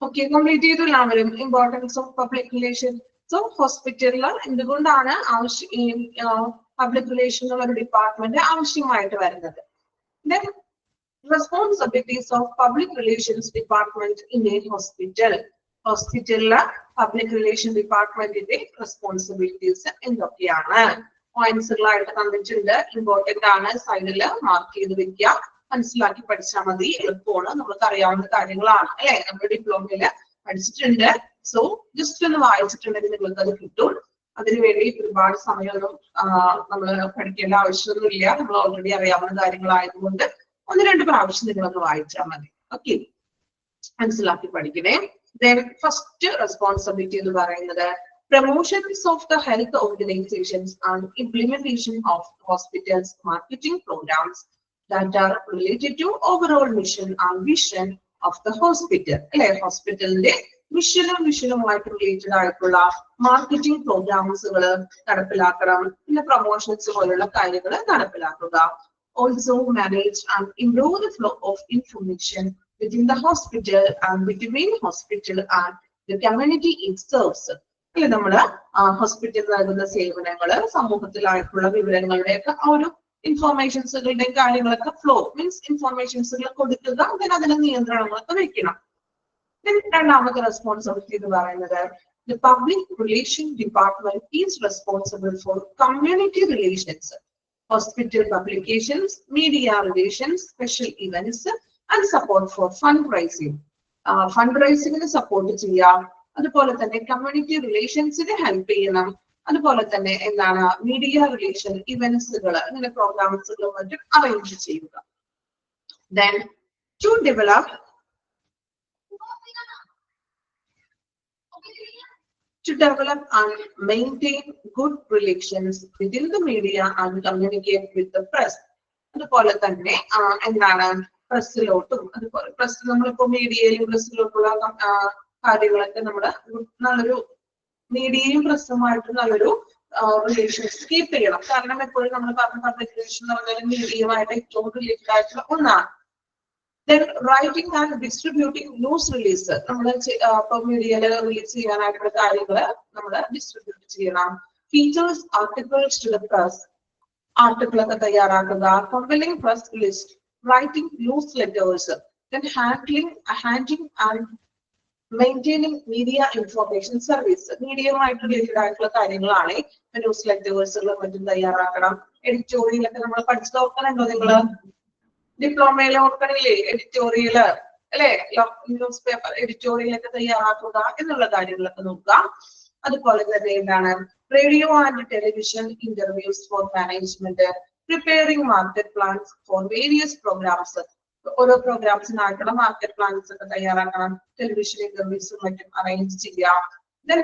Okay, complete ചെയ്തു എല്ലാവരും importance of public relation. So ഹോസ്പിറ്റലിൽ എന്തുകൊണ്ടാണ് പബ്ലിക് റിലേഷൻ എന്നുള്ള ഒരു ഡിപ്പാർട്ട്മെന്റ് ആവശ്യമായിട്ട് വരുന്നത്? Then responsibilities of public relations department in a hospital. ഹോസ്പിറ്റലിലെ പബ്ലിക് റിലേഷൻ ഡിപ്പാർട്ട്മെന്റിന്റെ റെസ്പോൺസിബിലിറ്റീസ് എന്തൊക്കെയാണ്? പോയിന്റ്സുകളായിട്ട് തന്നിട്ടുണ്ട്. ഇമ്പോർട്ടന്റ് ആണ്. സൈഡിൽ മാർക്ക് ചെയ്ത് വെക്കുക. മനസ്സിലാക്കി പഠിച്ചാൽ മതി. എളുപ്പമാണ്. നമുക്ക് അറിയാവുന്ന കാര്യങ്ങളാണ് അല്ലെ? നമ്മുടെ ഡിപ്ലോമയില് പഠിച്ചിട്ടുണ്ട്. സോ ജസ്റ്റ് ഒന്ന് വായിച്ചിട്ടുണ്ടെങ്കിൽ നിങ്ങൾക്ക് അത് കിട്ടും. അതിനുവേണ്ടി ഒരുപാട് സമയമൊന്നും നമ്മൾ പഠിക്കേണ്ട ആവശ്യമൊന്നുമില്ല. നമ്മൾ ഓൾറെഡി അറിയാവുന്ന കാര്യങ്ങളായതുകൊണ്ട് 1-2 പ്രാവശ്യം നിങ്ങളൊന്ന് വായിച്ചാൽ മതി. ഓക്കെ, മനസ്സിലാക്കി പഠിക്കണേ. Then first responsibility എന്ന് പറയുന്നത് promotions of the health organizations and implementation of hospitals marketing programs that are related to overall mission and vision of the hospital. അല്ലെ, ഹോസ്പിറ്റലിന്റെ മിഷനുമായിട്ട് റിലേറ്റഡ് ആയിട്ടുള്ള മാർക്കറ്റിംഗ് പ്രോഗ്രാംസുകൾ നടപ്പിലാക്കണം. പിന്നെ പ്രൊമോഷൻസ് പോലുള്ള കാര്യങ്ങൾ നടപ്പിലാക്കുക. Also manage and improve the flow of information within the hospital and between hospital and the community it serves. അല്ലെ, നമ്മള് ഹോസ്പിറ്റലിൽ നൽകുന്ന സേവനങ്ങള്, സമൂഹത്തിലായിട്ടുള്ള വിവരങ്ങളുടെയൊക്കെ ആ ഒരു ഇൻഫോർമേഷൻസുകളുടെ കാര്യങ്ങളൊക്കെ ഫ്ലോ മീൻസ് ഇൻഫോർമേഷൻസുകൾ കൊടുക്കുക. then അതിന് നിയന്ത്രണങ്ങളൊക്കെ വെക്കണം. രണ്ടാമത്തെ റെസ്പോൺസിബിലിറ്റി എന്ന് പറയുന്നത് the public relation department is responsible for community relations, hospital publications, media relations, special events and support for fundraising. ഫണ്ട്റൈസിങ്ങിന് സപ്പോർട്ട് ചെയ്യാം. അതുപോലെ തന്നെ കമ്മ്യൂണിറ്റി റിലേഷൻസിന് ഹെൽപ്പ് ചെയ്യണം. അതുപോലെ തന്നെ എന്താണ് മീഡിയ റിലേഷൻ ഇവന്റ്സുകൾ, അങ്ങനെ പ്രോഗ്രാംസുകൾ മറ്റും അറേഞ്ച് ചെയ്യുക. Then to develop and maintain good relations within the media and communicate with the press. അതുപോലെ തന്നെ എന്താണ് പ്രസ്സിലോട്ടും, അതുപോലെ പ്രസ് നമ്മളിപ്പോ മീഡിയയിലും പ്രസ്സിലോട്ടുള്ള കാര്യങ്ങളൊക്കെ നമ്മുടെ നല്ലൊരു മീഡിയയും പ്രസ്സുമായിട്ട് നല്ലൊരു റിലേഷൻസ് കീപ്പ് ചെയ്യണം. കാരണം എപ്പോഴും നമ്മൾ പറഞ്ഞ പബ്ലിക് റിലേഷൻ എന്ന് പറഞ്ഞാൽ മീഡിയയുമായിട്ട് ഏറ്റവും റിലേറ്റഡ് ആയിട്ടുള്ള ഒന്നാണ്. Then writing and distributing news release. നമ്മൾ ഇപ്പൊ മീഡിയയിൽ റിലീസ് ചെയ്യാനായിട്ടുള്ള കാര്യങ്ങള് നമ്മൾ ഡിസ്ട്രിബ്യൂട്ട് ചെയ്യണം. Features articles to the press. Article ഒക്കെ തയ്യാറാക്കുക. Compiling press list. Writing newsletters. Then handling and maintaining media information service. മീഡിയയുമായിട്ട് റിലേറ്റഡ് ആയിട്ടുള്ള കാര്യങ്ങളാണ്. ന്യൂസ് ലെറ്റേഴ്സുകളും മറ്റും തയ്യാറാക്കണം. എഡിറ്റോറിയലൊക്കെ നമ്മൾ പഠിച്ചു നോക്കണുണ്ടോ നിങ്ങള്? ഡിപ്ലോമയിൽ ഓർക്കണില്ലേ എഡിറ്റോറിയല് അല്ലെ? ന്യൂസ് പേപ്പർ എഡിറ്റോറിയലൊക്കെ തയ്യാറാക്കുക എന്നുള്ള കാര്യങ്ങളൊക്കെ നോക്കുക. അതുപോലെ തന്നെ എന്താണ് radio and television interviews for management, preparing market plans for various programs. ഓരോ പ്രോഗ്രാംസിനായിട്ടുള്ള മാർക്കറ്റ് പ്ലാൻസ് ഒക്കെ തയ്യാറാക്കണം. ടെലിവിഷൻ ഇന്റർവ്യൂസും മറ്റും അറേഞ്ച് ചെയ്യാം. then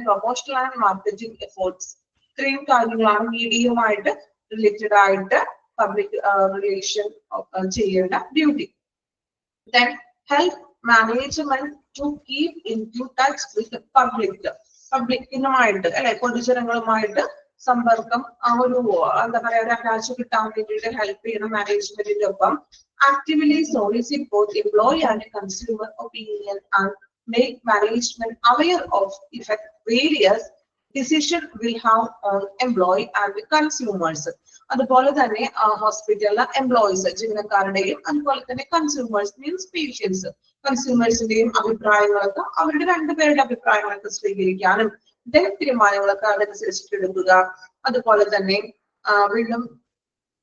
promotional and marketing efforts. ഇത്രയും കാര്യങ്ങളാണ് മീഡിയയുമായിട്ട് റിലേറ്റഡ് ആയിട്ട് പബ്ലിക് റിലേഷൻ ചെയ്യേണ്ട duty. Then help management to keep in touch with the പബ്ലിക്കിനുമായിട്ട് അല്ലെ, പൊതുജനങ്ങളുമായിട്ട് സമ്പർക്കം ഒരു എന്താ പറയാ ഒരു അറ്റാച്ച് കിട്ടാൻ വേണ്ടിയിട്ട് ഹെൽപ്പ് ചെയ്യണം മാനേജ്മെന്റിന്റെ ഒപ്പം. ആക്ടിവ്ലി solicit both employee and consumer opinion and make management aware of effect various decision will have on employee and consumers. അതുപോലെ തന്നെ ഹോസ്പിറ്റലിലെ എംപ്ലോയീസ് ജീവനക്കാരുടെയും അതുപോലെ തന്നെ കൺസ്യൂമേഴ്സ് മീൻസ് പേഷ്യൻസ് കൺസ്യൂമേഴ്സിന്റെയും അഭിപ്രായങ്ങളൊക്കെ അവരുടെ രണ്ടുപേരുടെ അഭിപ്രായങ്ങളൊക്കെ സ്വീകരിക്കാനും തീരുമാനങ്ങളൊക്കെ അതനുസരിച്ചിട്ട് എടുക്കുക. അതുപോലെ തന്നെ വീണ്ടും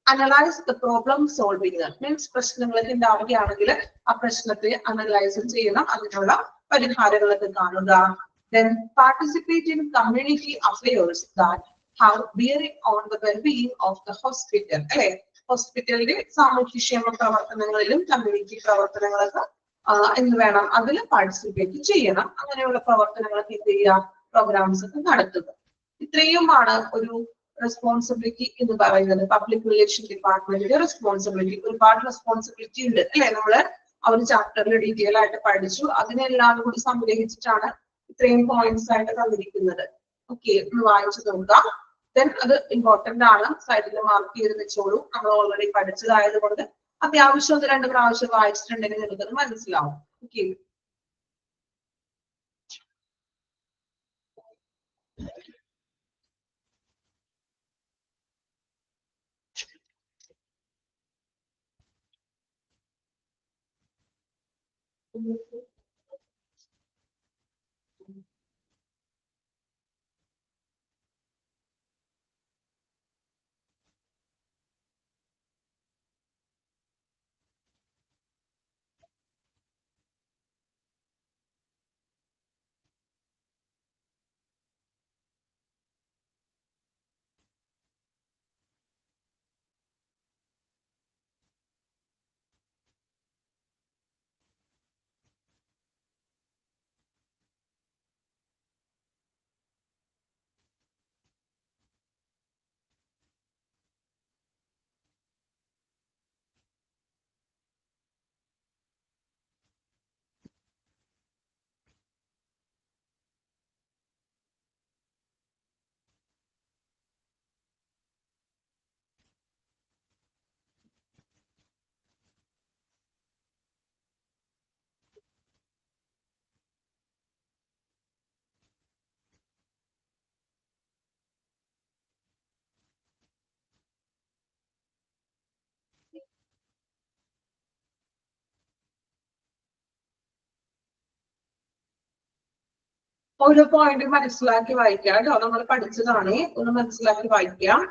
analyse the problem solving means പ്രശ്നങ്ങളൊക്കെ ഉണ്ടാവുകയാണെങ്കിൽ ആ പ്രശ്നത്തെ അനലൈസ് ചെയ്യണം, അതിനുള്ള പരിഹാരങ്ങളൊക്കെ കാണുക. Then participate in community affairs that have bearing on the well-being of the hospital. അല്ലെ, ഹോസ്പിറ്റലിന്റെ സാമൂഹ്യക്ഷേമ പ്രവർത്തനങ്ങളിലും കമ്മ്യൂണിറ്റി പ്രവർത്തനങ്ങളൊക്കെ എന്ത് വേണം അതിൽ പാർട്ടിസിപ്പേറ്റ് ചെയ്യണം. അങ്ങനെയുള്ള പ്രവർത്തനങ്ങളൊക്കെ എന്ത് ചെയ്യുക, പ്രോഗ്രാംസ് ഒക്കെ നടത്തുക. ഇത്രയുമാണ് ഒരു റെസ്പോൺസിബിലിറ്റി എന്ന് പറയുന്നത്. പബ്ലിക് റിലേഷൻ ഡിപ്പാർട്ട്മെന്റിന്റെ റെസ്പോൺസിബിലിറ്റി. ഒരുപാട് റെസ്പോൺസിബിലിറ്റി ഉണ്ട് അല്ലെ, നമ്മള് ആ ഒരു ചാപ്റ്ററിൽ ഡീറ്റെയിൽ ആയിട്ട് പഠിച്ചു. അതിനെല്ലാം കൂടി സംഗ്രഹിച്ചിട്ടാണ് ഇത്രയും പോയിന്റ്സ് ആയിട്ട് തന്നിരിക്കുന്നത്. ഓക്കെ, ഒന്ന് വായിച്ചു നോക്കാം. ദെൻ അത് ഇമ്പോർട്ടന്റ് ആണ്, സൈഡിൽ മാർക്ക് ചെയ്ത് വെച്ചോളൂ. നമ്മൾ ഓൾറെഡി പഠിച്ചതായത് കൊണ്ട് അത്യാവശ്യം 1-2 പ്രാവശ്യം വായിച്ചിട്ടുണ്ടെങ്കിൽ നിങ്ങൾക്കത് മനസ്സിലാവും. ഓക്കെ, ഓരോ പോയിന്റ് മനസ്സിലാക്കി വായിക്കാം കേട്ടോ. നമ്മൾ പഠിച്ചതാണ്, ഒന്ന് മനസ്സിലാക്കി വായിക്കാം.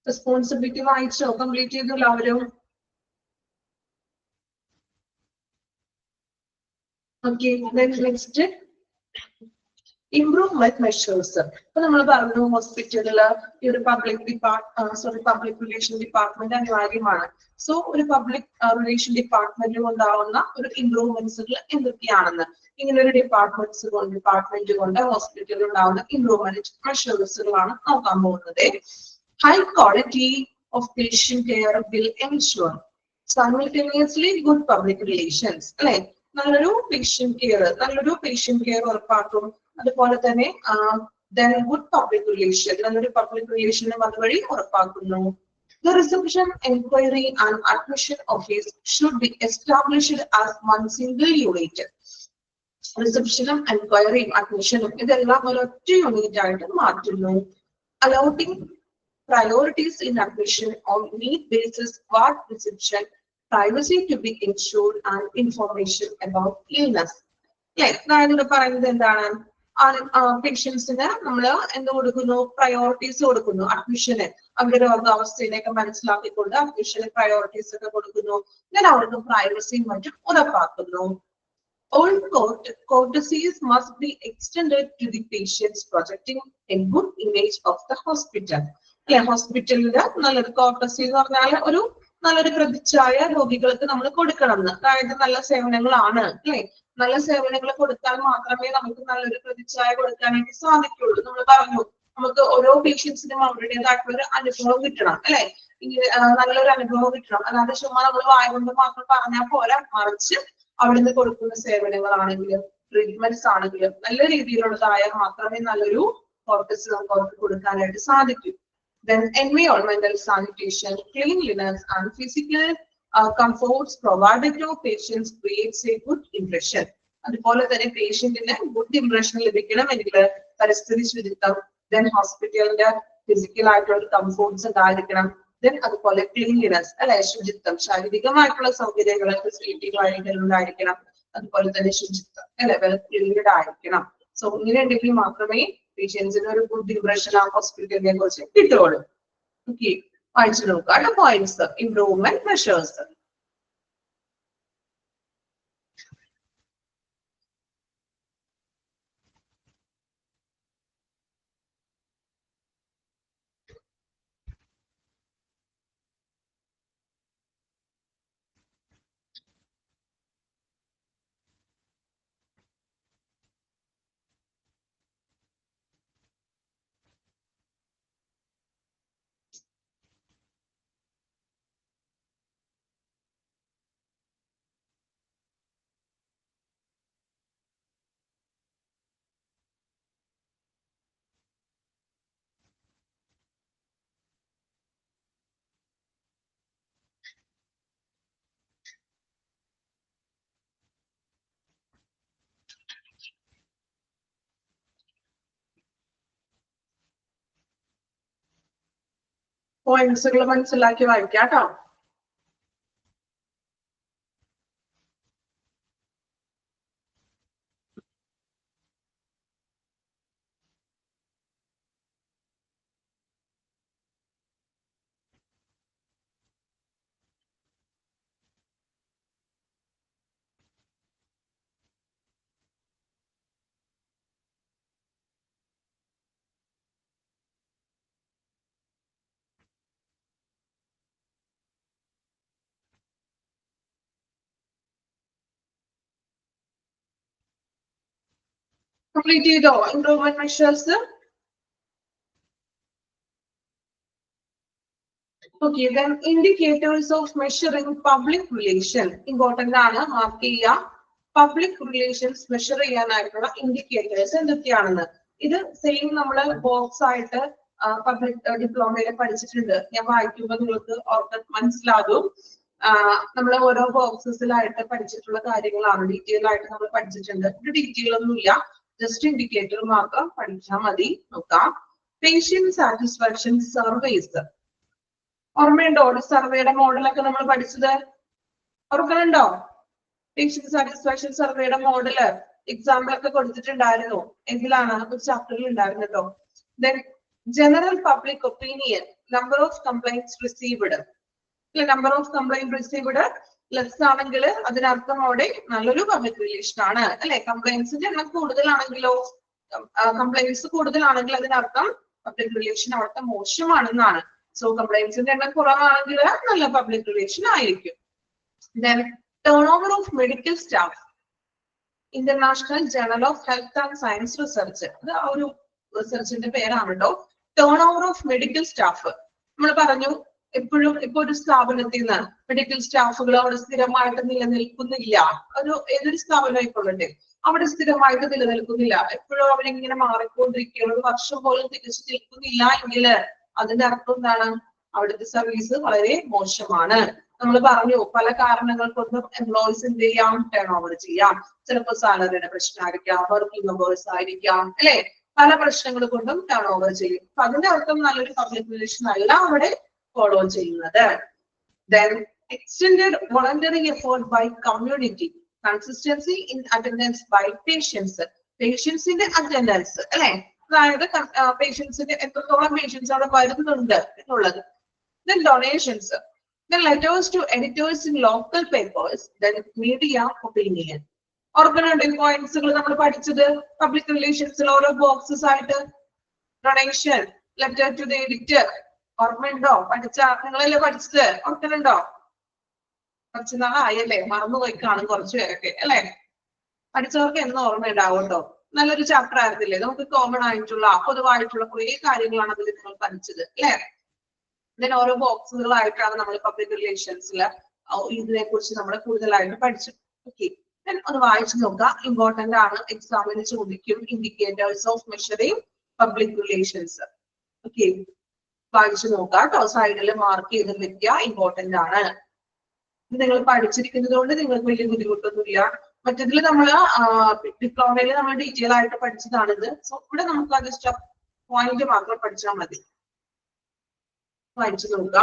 റെസ്പോൺസിബിലിറ്റി വായിച്ചോ? കംപ്ലീറ്റ് ചെയ്തു എല്ലാവരും? Okay, next improvement measures. ഇപ്പൊ നമ്മൾ പറഞ്ഞു ഹോസ്പിറ്റലില് ഈ ഒരു പബ്ലിക് റിലേഷൻ ഡിപ്പാർട്ട്മെന്റ് അനിവാര്യമാണ്. സോ ഒരു പബ്ലിക് റിലേഷൻ ഡിപ്പാർട്ട്മെന്റിൽ ഉണ്ടാവുന്ന ഒരു ഇംപ്രൂവ്മെന്റ്സുകൾ എന്തൊക്കെയാണെന്ന്, ഇങ്ങനെ ഒരു ഡിപ്പാർട്ട്മെന്റ് കൊണ്ട് ഹോസ്പിറ്റലിൽ ഉണ്ടാവുന്ന ഇംപ്രൂവ്മെന്റ് മെഷേഴ്സുകളാണ് നോക്കാൻ പോകുന്നത്. High quality of patient care will ensure simultaneously good public relations, അല്ലെ? നല്ലൊരു പേഷ്യന്റ് കെയർ ഉറപ്പാക്കും. അതുപോലെ തന്നെ ഗുഡ് പബ്ലിക് റിലേഷൻ, നല്ലൊരു പബ്ലിക് റിലേഷനും അതുവഴി ഉറപ്പാക്കുന്നു. The reception, enquiry and admission office should be established as one single unit. റിസപ്ഷനും എൻക്വയറിയും അഡ്മിഷനും ഇതെല്ലാം ഒരൊറ്റ യൂണിറ്റ് ആയിട്ട് മാറ്റുന്നു. Allowing priorities in admission on need basis, ward reception, privacy to be ensured and information about illness. അതായത് ഇവിടെ പറയുന്നത് എന്താണ്? പേഷ്യൻസിന് നമ്മൾ എന്ത് കൊടുക്കുന്നു? പ്രയോറിറ്റീസ് കൊടുക്കുന്നു. അഡ്മിഷന് അവരുടെ രോഗാവസ്ഥയിലേക്ക് മനസ്സിലാക്കിക്കൊണ്ട് അഡ്മിഷന് പ്രയോറിറ്റീസ് ഒക്കെ കൊടുക്കുന്നു. then അവർക്ക് പ്രൈവസിയും മറ്റും ഉറപ്പാക്കുന്നു. All courtesies must be extended to the patients, projecting a good image of the hospital. അല്ലെ, ഹോസ്പിറ്റലില് നല്ലൊരു കോർട്ടസി എന്ന് പറഞ്ഞാൽ ഒരു നല്ലൊരു പ്രതിച്ഛായ രോഗികൾക്ക് നമ്മൾ കൊടുക്കണം എന്ന്. അതായത് നല്ല സേവനങ്ങളാണ്, അല്ലെ? നല്ല സേവനങ്ങൾ കൊടുത്താൽ മാത്രമേ നമുക്ക് നല്ലൊരു പ്രതിച്ഛായ കൊടുക്കാനായിട്ട് സാധിക്കുള്ളൂ. നമ്മൾ പറഞ്ഞു നമുക്ക് ഓരോ പേഷ്യൻസിനും അവരുടേതായിട്ടുള്ള ഒരു അനുഭവം കിട്ടണം, അല്ലെ? നല്ലൊരു അനുഭവം കിട്ടണം. അല്ലാതെ ചുമ്മാ നമ്മൾ വായ കൊണ്ട് മാത്രം പറഞ്ഞാൽ പോരാ, മറിച്ച് അവിടുന്ന് കൊടുക്കുന്ന സേവനങ്ങളാണെങ്കിലും ട്രീറ്റ്മെന്റ്സ് ആണെങ്കിലും നല്ല രീതിയിലുള്ളതായാൽ മാത്രമേ നല്ലൊരു കോർട്ടസി നമുക്ക് അവർക്ക് കൊടുക്കാനായിട്ട് സാധിക്കൂ. Then environmental sanitation, cleanliness and physical comforts provided to patients creates a good impression. അതുപോലെ തന്നെ പേഷ്യന്റിന് ഗുഡ് ഇംപ്രഷൻ ലഭിക്കണമെങ്കിൽ പരിസ്ഥിതി ശുചിത്വം, then ഹോസ്പിറ്റലിന്റെ ഫിസിക്കൽ ആയിട്ടുള്ള കംഫോർട്ട്സ് ഉണ്ടായിരിക്കണം, then അതുപോലെ ക്ലീൻലിനെസ്, അല്ലെ? ശുചിത്വം, ശാരീരികമായിട്ടുള്ള സൗകര്യങ്ങൾ ഫെസിലിറ്റി കാര്യങ്ങൾ ഉണ്ടായിരിക്കണം. അതുപോലെ തന്നെ ശുചിത്വം, അല്ലെ? വെൽ ക്ലീൻഡ് ആയിരിക്കണം. സോ ഇങ്ങനെ ഉണ്ടെങ്കിൽ മാത്രമേ പേഷ്യൻസിന് ഒരു ഗുഡ് ഇംപ്രഷൻ ആ ഹോസ്പിറ്റലിനെ കുറിച്ച് കിട്ടുള്ളൂ. ഓക്കെ, വായിച്ചു നോക്കുക പോയിന്റ്സ്. Improvement measures. പോയിന്റ്സുകൾ മനസ്സിലാക്കി വായിക്കാം കേട്ടോ. Complete ചെയ്തോ improvement measures? Okay, then indicators of measuring public relation. Important ആണ് മാർക്ക് ചെയ്യുക. പബ്ലിക് റിലേഷൻസ് മെഷർ ചെയ്യാനായിട്ടുള്ള ഇൻഡിക്കേറ്റേഴ്സ് എന്തൊക്കെയാണെന്ന്. ഇത് സെയിം നമ്മൾ ബോക്സ് ആയിട്ട് പബ്ലിക് ഡിപ്ലോമയിൽ പഠിച്ചിട്ടുണ്ട്. ഞാൻ വായിക്കുമ്പോൾ നിങ്ങൾക്ക് മനസ്സിലാകും. നമ്മൾ ഓരോ ബോക്സസിലായിട്ട് പഠിച്ചിട്ടുള്ള കാര്യങ്ങളാണ്. ഡീറ്റെയിൽ ആയിട്ട് നമ്മൾ പഠിച്ചിട്ടുണ്ട്. ഇത് ഡീറ്റെയിൽ ഒന്നുമില്ല, ജസ്റ്റ് ഇൻഡിക്കേറ്റർ മാത്രം പഠിച്ചാൽ മതി. നോക്കാം. Patient satisfaction surveys. ഓർമ്മയുണ്ടോ ഒരു സർവേയുടെ മോഡലൊക്കെ നമ്മൾ പഠിച്ചത്? ഓർക്കുന്നുണ്ടോ? പേഷ്യന്റ് സാറ്റിസ്ഫാക്ഷൻ സർവേയുടെ മോഡല് എക്സാമ്പിളൊക്കെ കൊടുത്തിട്ടുണ്ടായിരുന്നു. എന്തിലാണ്? ഒരു ചാപ്റ്ററിൽ ഉണ്ടായിരുന്നു കേട്ടോ. Then general public opinion, number of complaints received. Number of complaint received less ആണെങ്കിൽ അതിനർത്ഥം അവിടെ നല്ലൊരു പബ്ലിക് റിലേഷൻ ആണ് അല്ലെ. കംപ്ലൈന്റ്സിന്റെ എണ്ണം കൂടുതലാണെങ്കിലോ, കംപ്ലൈന്റ്സ് കൂടുതലാണെങ്കിൽ അതിനർത്ഥം പബ്ലിക് റിലേഷൻ അവിടുത്തെ മോശമാണെന്നാണ്. സോ കംപ്ലൈന്റ്സിന്റെ എണ്ണം കുറവാണെങ്കിൽ നല്ല പബ്ലിക് റിലേഷൻ ആയിരിക്കും. Then turnover of medical staff. International Journal of Health and Science Research. അത് ആ ഒരു റിസർച്ചിന്റെ പേരാണ് കേട്ടോ. Turn over of medical staff. നമ്മൾ പറഞ്ഞു എപ്പോഴും ഇപ്പൊ ഒരു സ്ഥാപനത്തിൽ നിന്ന് മെഡിക്കൽ സ്റ്റാഫുകൾ അവിടെ സ്ഥിരമായിട്ട് നിലനിൽക്കുന്നില്ല. ഏതൊരു സ്ഥാപനം ആയിക്കൊള്ളട്ടെ, അവിടെ സ്ഥിരമായിട്ട് നിലനിൽക്കുന്നില്ല. എപ്പോഴും അവരിങ്ങനെ മാറിക്കൊണ്ടിരിക്കുകയാണ്. ഒരു വർഷം പോലും തികച്ചു നിൽക്കുന്നില്ല എങ്കിൽ അതിന്റെ അർത്ഥം എന്താണ്? അവിടുത്തെ സർവീസ് വളരെ മോശമാണ്. നമ്മൾ പറഞ്ഞു പല കാരണങ്ങൾ കൊണ്ടും എംപ്ലോയീസ് എന്ത് ചെയ്യാം? ടേൺ ഓവർ ചെയ്യാം. ചിലപ്പോൾ സാലറിയുടെ പ്രശ്നമായിരിക്കാം, വർക്കിംഗ് അവേഴ്സ് ആയിരിക്കാം, അല്ലെ? പല പ്രശ്നങ്ങൾ കൊണ്ടും ടേൺ ഓവർ ചെയ്യും. അപ്പൊ അതിന്റെ അർത്ഥം നല്ലൊരു പബ്ലിക് റിലേഷൻ അല്ല അവിടെ ഫോളോ ചെയ്യുന്നത്. Then extended voluntary effort by community, consistency in attendance by patients. പേഷ്യൻസിന്റെ അറ്റൻഡൻസ് അല്ലെ, അതായത് പേഷ്യൻസിന്റെ എത്രത്തോളം പേഷ്യൻസ് അവിടെ വരുന്നുണ്ട് എന്നുള്ളത്. Then donations. Then letters to editors in local papers. Then media opinion. ഓർക്കുന്നുണ്ട് പോയിന്റ്സുകൾ നമ്മൾ പഠിച്ചത് പബ്ലിക് റിലേഷൻസിൽ ഓരോ ബോക്സസ് ആയിട്ട്. Donation, letter to the editor. ഓർമ്മയുണ്ടോ? നിങ്ങളല്ലേ പഠിച്ചത്? ഓർക്കുന്നുണ്ടോ? കുറച്ച് നാളായല്ലേ, മറന്നുപോയി കാണും കുറച്ചു പേരൊക്കെ അല്ലെ. പഠിച്ചവർക്ക് എന്ന് ഓർമ്മയുണ്ടാവും കേട്ടോ. നല്ലൊരു ചാപ്റ്റർ ആയിരുന്നില്ലേ? നമുക്ക് കോമൺ ആയിട്ടുള്ള പൊതുവായിട്ടുള്ള കുറെ കാര്യങ്ങളാണ് അതിൽ നിങ്ങൾ പഠിച്ചത് അല്ലെ. ഇതിന് ഓരോ ബോക്സുകളായിട്ടാണ് നമ്മൾ പബ്ലിക് റിലേഷൻസിൽ ഇതിനെ കുറിച്ച് നമ്മൾ കൂടുതലായിട്ട് പഠിച്ചു. ഓക്കെ, ഒന്ന് വായിച്ചു നോക്കുക. ഇമ്പോർട്ടന്റ് ആണ്, എക്സാമിന് ചോദിക്കും. Indicators of measuring public relations. Okay, വായിച്ചു നോക്കുക കേട്ടോ. സൈഡിൽ മാർക്ക് ചെയ്ത് വെക്കുക, ഇമ്പോർട്ടന്റ് ആണ്. ഇത് നിങ്ങൾ പഠിച്ചിരിക്കുന്നത് കൊണ്ട് നിങ്ങൾക്ക് വലിയ ബുദ്ധിമുട്ടൊന്നുമില്ല. മറ്റതിൽ നമ്മൾ ഡിപ്ലോമയിൽ നമ്മൾ ഡീറ്റെയിൽ ആയിട്ട് പഠിച്ചതാണിത്. സോ ഇവിടെ നമുക്ക് അത് പോയിന്റ് മാത്രം പഠിച്ചാൽ മതി. വായിച്ചു നോക്കുക.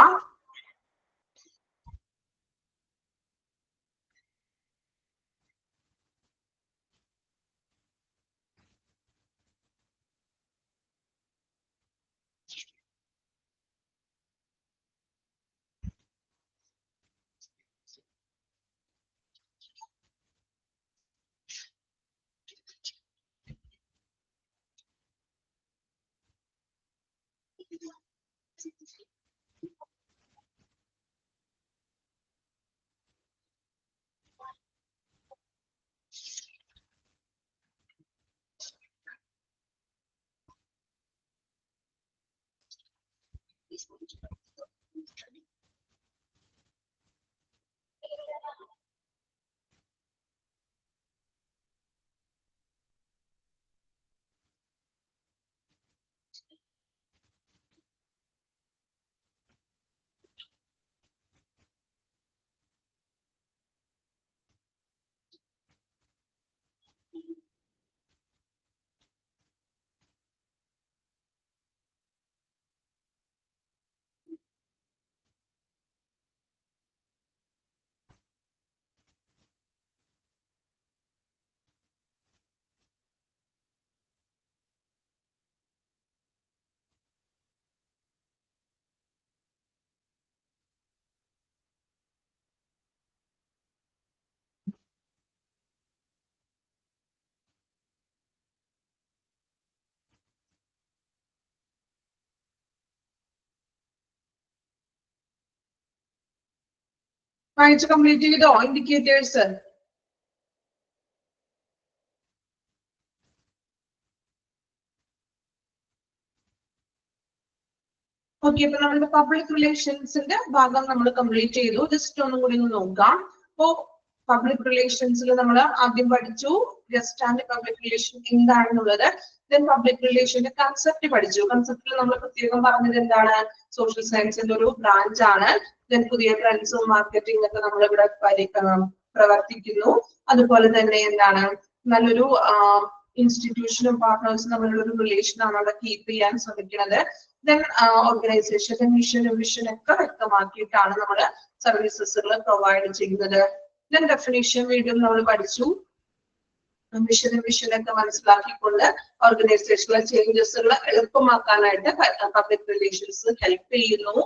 വായിച്ച് കംപ്ലീറ്റ് ചെയ്തോ ഇൻഡിക്കേറ്റേഴ്സ്? ഓക്കെ, ഇപ്പൊ നമ്മുടെ പബ്ലിക് റിലേഷൻസിന്റെ ഭാഗം നമ്മൾ കംപ്ലീറ്റ് ചെയ്തു. ജസ്റ്റ് ഒന്നും കൂടി ഒന്ന് നോക്കാം. അപ്പോ പബ്ലിക് റിലേഷൻസിൽ നമ്മൾ ആദ്യം പഠിച്ചു ഗസ്റ്റ് ആൻഡ് പബ്ലിക് റിലേഷൻ എന്താണെന്നുള്ളത്. ദെൻ പബ്ലിക് റിലേഷന്റെ കൺസെപ്റ്റ് പഠിച്ചു. കൺസെപ്റ്റിൽ നമ്മൾ പ്രത്യേകം പറഞ്ഞത് എന്താണ്? സോഷ്യൽ സയൻസിന്റെ ഒരു ബ്രാഞ്ച് ആണ്. ദെൻ പുതിയ ട്രെൻഡ്സും മാർക്കറ്റിംഗ് ഒക്കെ നമ്മൾ ഇവിടെ പ്രവർത്തിക്കുന്നു. അതുപോലെ തന്നെ എന്താണ്, നല്ലൊരു ഇൻസ്റ്റിറ്റ്യൂഷനും പാർട്ട്നേഴ്സും തമ്മിലുള്ള ഒരു റിലേഷൻ ആണ് അവിടെ കീപ്പ് ചെയ്യാൻ ശ്രമിക്കുന്നത്. ദെൻ ഓർഗനൈസേഷന്റെ മിഷനും വിഷൻ ഒക്കെ വ്യക്തമാക്കിയിട്ടാണ് നമ്മൾ സർവീസസുകൾ പ്രൊവൈഡ് ചെയ്യുന്നത്. ദെൻ ഡെഫിനിഷൻ വീണ്ടും നമ്മൾ പഠിച്ചു. മിഷനും വിഷനൊക്കെ മനസ്സിലാക്കിക്കൊണ്ട് ഓർഗനൈസേഷനിലെ ചേഞ്ചസുകൾ എളുപ്പമാക്കാനായിട്ട് പബ്ലിക് റിലേഷൻസ് ഹെൽപ്പ് ചെയ്യുന്നു.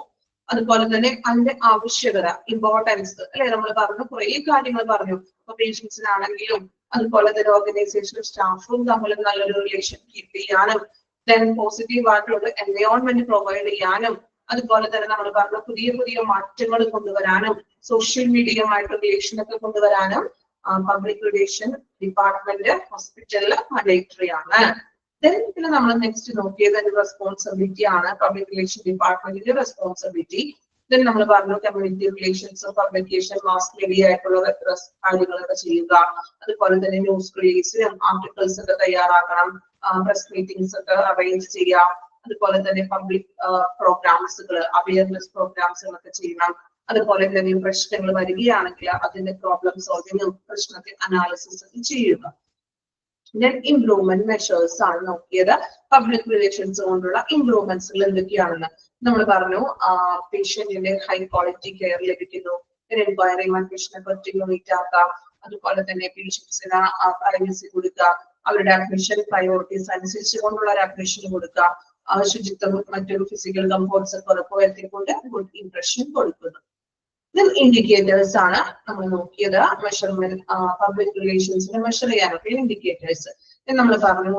അതുപോലെ തന്നെ അതിന്റെ ആവശ്യകത, ഇമ്പോർട്ടൻസ് അല്ലെ, നമ്മൾ പറഞ്ഞു കുറെ കാര്യങ്ങൾ പറഞ്ഞു. ഇപ്പൊ പേഷ്യൻസിനാണെങ്കിലും അതുപോലെ തന്നെ ഓർഗനൈസേഷനും സ്റ്റാഫും തമ്മിൽ നല്ലൊരു റിലേഷൻ കീപ്പ് ചെയ്യാനും ദെൻ പോസിറ്റീവ് ആയിട്ടുള്ള എൻവയോൺമെന്റ് പ്രൊവൈഡ് ചെയ്യാനും അതുപോലെ തന്നെ നമ്മൾ പറഞ്ഞ പുതിയ പുതിയ മാറ്റങ്ങൾ കൊണ്ടുവരാനും സോഷ്യൽ മീഡിയയുമായിട്ട് റിലേഷൻ ഒക്കെ കൊണ്ടുവരാനും പബ്ലിക് റിലേഷൻ ഡിപ്പാർട്ട്മെന്റ് ഹോസ്പിറ്റലിൽ മാൻഡേറ്ററി ആണ്. ദെൻ പിന്നെ നമ്മൾ നെക്സ്റ്റ് നോക്കിയത് റെസ്പോൺസിബിലിറ്റി ആണ്, പബ്ലിക് റിലേഷൻ ഡിപ്പാർട്ട്മെന്റിന്റെ റെസ്പോൺസിബിലിറ്റി. ദെൻ നമ്മൾ പറഞ്ഞു community relations, publication, mass media ആയിട്ടുള്ള കാര്യങ്ങളൊക്കെ ചെയ്യുക. അതുപോലെ തന്നെ ന്യൂസ് റിലീസിനും ആർട്ടിക്കിൾസ് ഒക്കെ തയ്യാറാക്കണം, പ്രസ് മീറ്റിംഗ്സ് ഒക്കെ അറേഞ്ച് ചെയ്യാം. അതുപോലെ തന്നെ പബ്ലിക് പ്രോഗ്രാംസുകൾ, അവയർനെസ് പ്രോഗ്രാംസുകളൊക്കെ ചെയ്യണം. അതുപോലെ തന്നെ പ്രശ്നങ്ങൾ വരികയാണെങ്കിൽ അതിന്റെ പ്രോബ്ലം സോൾവിങ്ങും പ്രശ്നത്തെ അനാലിസിസ് ഒക്കെ ചെയ്യുക. ദെൻ ഇംപ്രൂവ്മെന്റ് മെഷേഴ്സ് ആണ് നോക്കിയത്. പബ്ലിക് റിലേഷൻസ് കൊണ്ടുള്ള ഇംപ്രൂവ്മെന്റ്സുകൾ എന്തൊക്കെയാണെന്ന് നമ്മൾ പറഞ്ഞു. പേഷ്യന്റിന്റെ ഹൈ ക്വാളിറ്റി കെയർ ലഭിക്കുന്നു. എൻവയറമെന്റ് പേഷ്യനെ പറ്റി മീറ്റ് ആക്കാം. അതുപോലെ തന്നെ പേഷ്യൻസിന് പ്രൈവസി കൊടുക്കുക, അവരുടെ അഡ്മിഷൻ പ്രയോറിറ്റീസ് അനുസരിച്ച് കൊണ്ടുള്ള ഒരു അഡ്മിഷൻ കൊടുക്കുക, ശുചിത്വം മറ്റൊരു ഫിസിക്കൽ കംഫോർട്ട്സ് ഒക്കെ ഉറപ്പുവരുത്തിക്കൊണ്ട് ഗുഡ് ഇംപ്രഷൻ കൊടുക്കുന്നു. ദെൻ ഇൻഡിക്കേറ്റേഴ്സ് ആണ് നമ്മൾ നോക്കിയത്. മെഷർമെന്റ്, പബ്ലിക് റിലേഷൻസിനെ മെഷർ ചെയ്യാനൊക്കെ ഇൻഡിക്കേറ്റേഴ്സ് നമ്മൾ പറഞ്ഞു.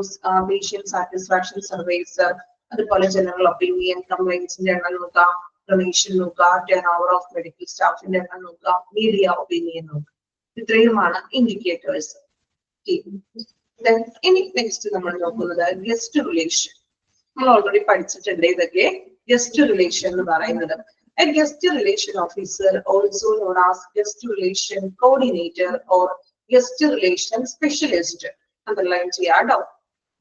പേഷ്യന്റ് സാറ്റിസ്ഫാക്ഷൻ സർവേസ്, അതുപോലെ ജനറൽ ഒപ്പീനിയൻ, കംപ്ലൈന്റ്സിന്റെ എണ്ണം നോക്കാം, ഡൊണേഷൻ നോക്കാം, ടേൺ ഓവർ ഓഫ് മെഡിക്കൽ സ്റ്റാഫിന്റെ എണ്ണം നോക്കാം, മീഡിയ ഒപ്പീനിയൻ നോക്കാം. ഇത്രയുമാണ് ഇൻഡിക്കേറ്റേഴ്സ്. ഇനി നെക്സ്റ്റ് നമ്മൾ നോക്കുന്നത് ഗസ്റ്റ് റിലേഷൻ. നമ്മൾ ഓൾറെഡി പഠിച്ചിട്ടുണ്ട് ഇതൊക്കെ. ഗസ്റ്റ് റിലേഷൻ എന്ന് പറയുന്നത് a guest relation officer, also known as guest relation coordinator or guest relation specialist. Underline ചെയ്യാട്ടോ.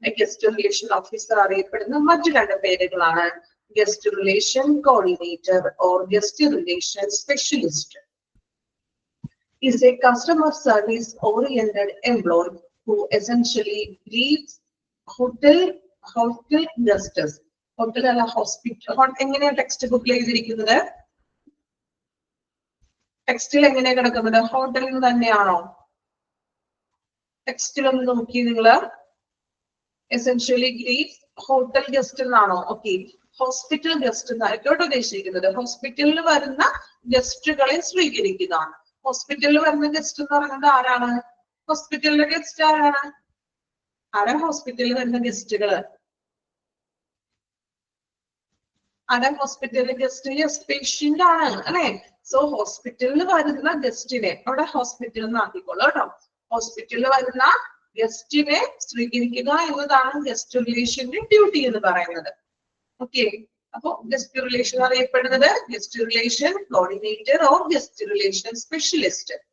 A guest relation officer അറിയപ്പെടുന്ന മറ്റു രണ്ട് പേരുകളാണ് guest relation coordinator or guest relation specialist. Is a customer service oriented employee who essentially greets hotel guests. Hotel അല്ല, hospital. എങ്ങനെയാ text ബുക്കിൽ എഴുതിയിരിക്കുന്നത്? ടെക്സ്റ്റിൽ എങ്ങനെയാ കിടക്കുന്നത്? ഹോട്ടലിൽ തന്നെയാണോ? ടെക്സ്റ്റിൽ ഒന്ന് നോക്കി നിങ്ങള്. എസെൻഷ്യലി ഗ്രീറ്റ്സ് ഹോട്ടൽ ഗസ്റ്റ് എന്നാണോ? ഓക്കെ, ഹോസ്പിറ്റൽ ഗസ്റ്റ് എന്നായിക്കോട്ടെ ഉദ്ദേശിക്കുന്നത്. ഹോസ്പിറ്റലിൽ വരുന്ന ഗസ്റ്റുകളെ സ്വീകരിക്കുന്നതാണ്. ഹോസ്പിറ്റലിൽ വരുന്ന ഗസ്റ്റ് എന്ന് പറയുന്നത് ആരാണ്? ഹോസ്പിറ്റലിലെ ഗസ്റ്റ് ആരാണ്? ആരാ ഹോസ്പിറ്റലിൽ വരുന്ന ഗസ്റ്റുകള്? ആരാ ഹോസ്പിറ്റലിലെ ഗസ്റ്റ്? യെസ്, പേഷ്യന്റ് ആണ് അല്ലെ. സോ ഹോസ്പിറ്റലിൽ വരുന്ന ഗസ്റ്റിനെ, അവിടെ ഹോസ്പിറ്റലിൽ നിന്ന് ആക്കിക്കോളൂ കേട്ടോ. ഹോസ്പിറ്റലിൽ വരുന്ന ഗസ്റ്റിനെ സ്വീകരിക്കുക എന്നതാണ് ഗസ്റ്റ് റിലേഷന്റെ ഡ്യൂട്ടി എന്ന് പറയുന്നത്. ഓക്കെ, അപ്പൊ ഗസ്റ്റ് റിലേഷൻ അറിയപ്പെടുന്നത് guest relation coordinator or guest relation specialist.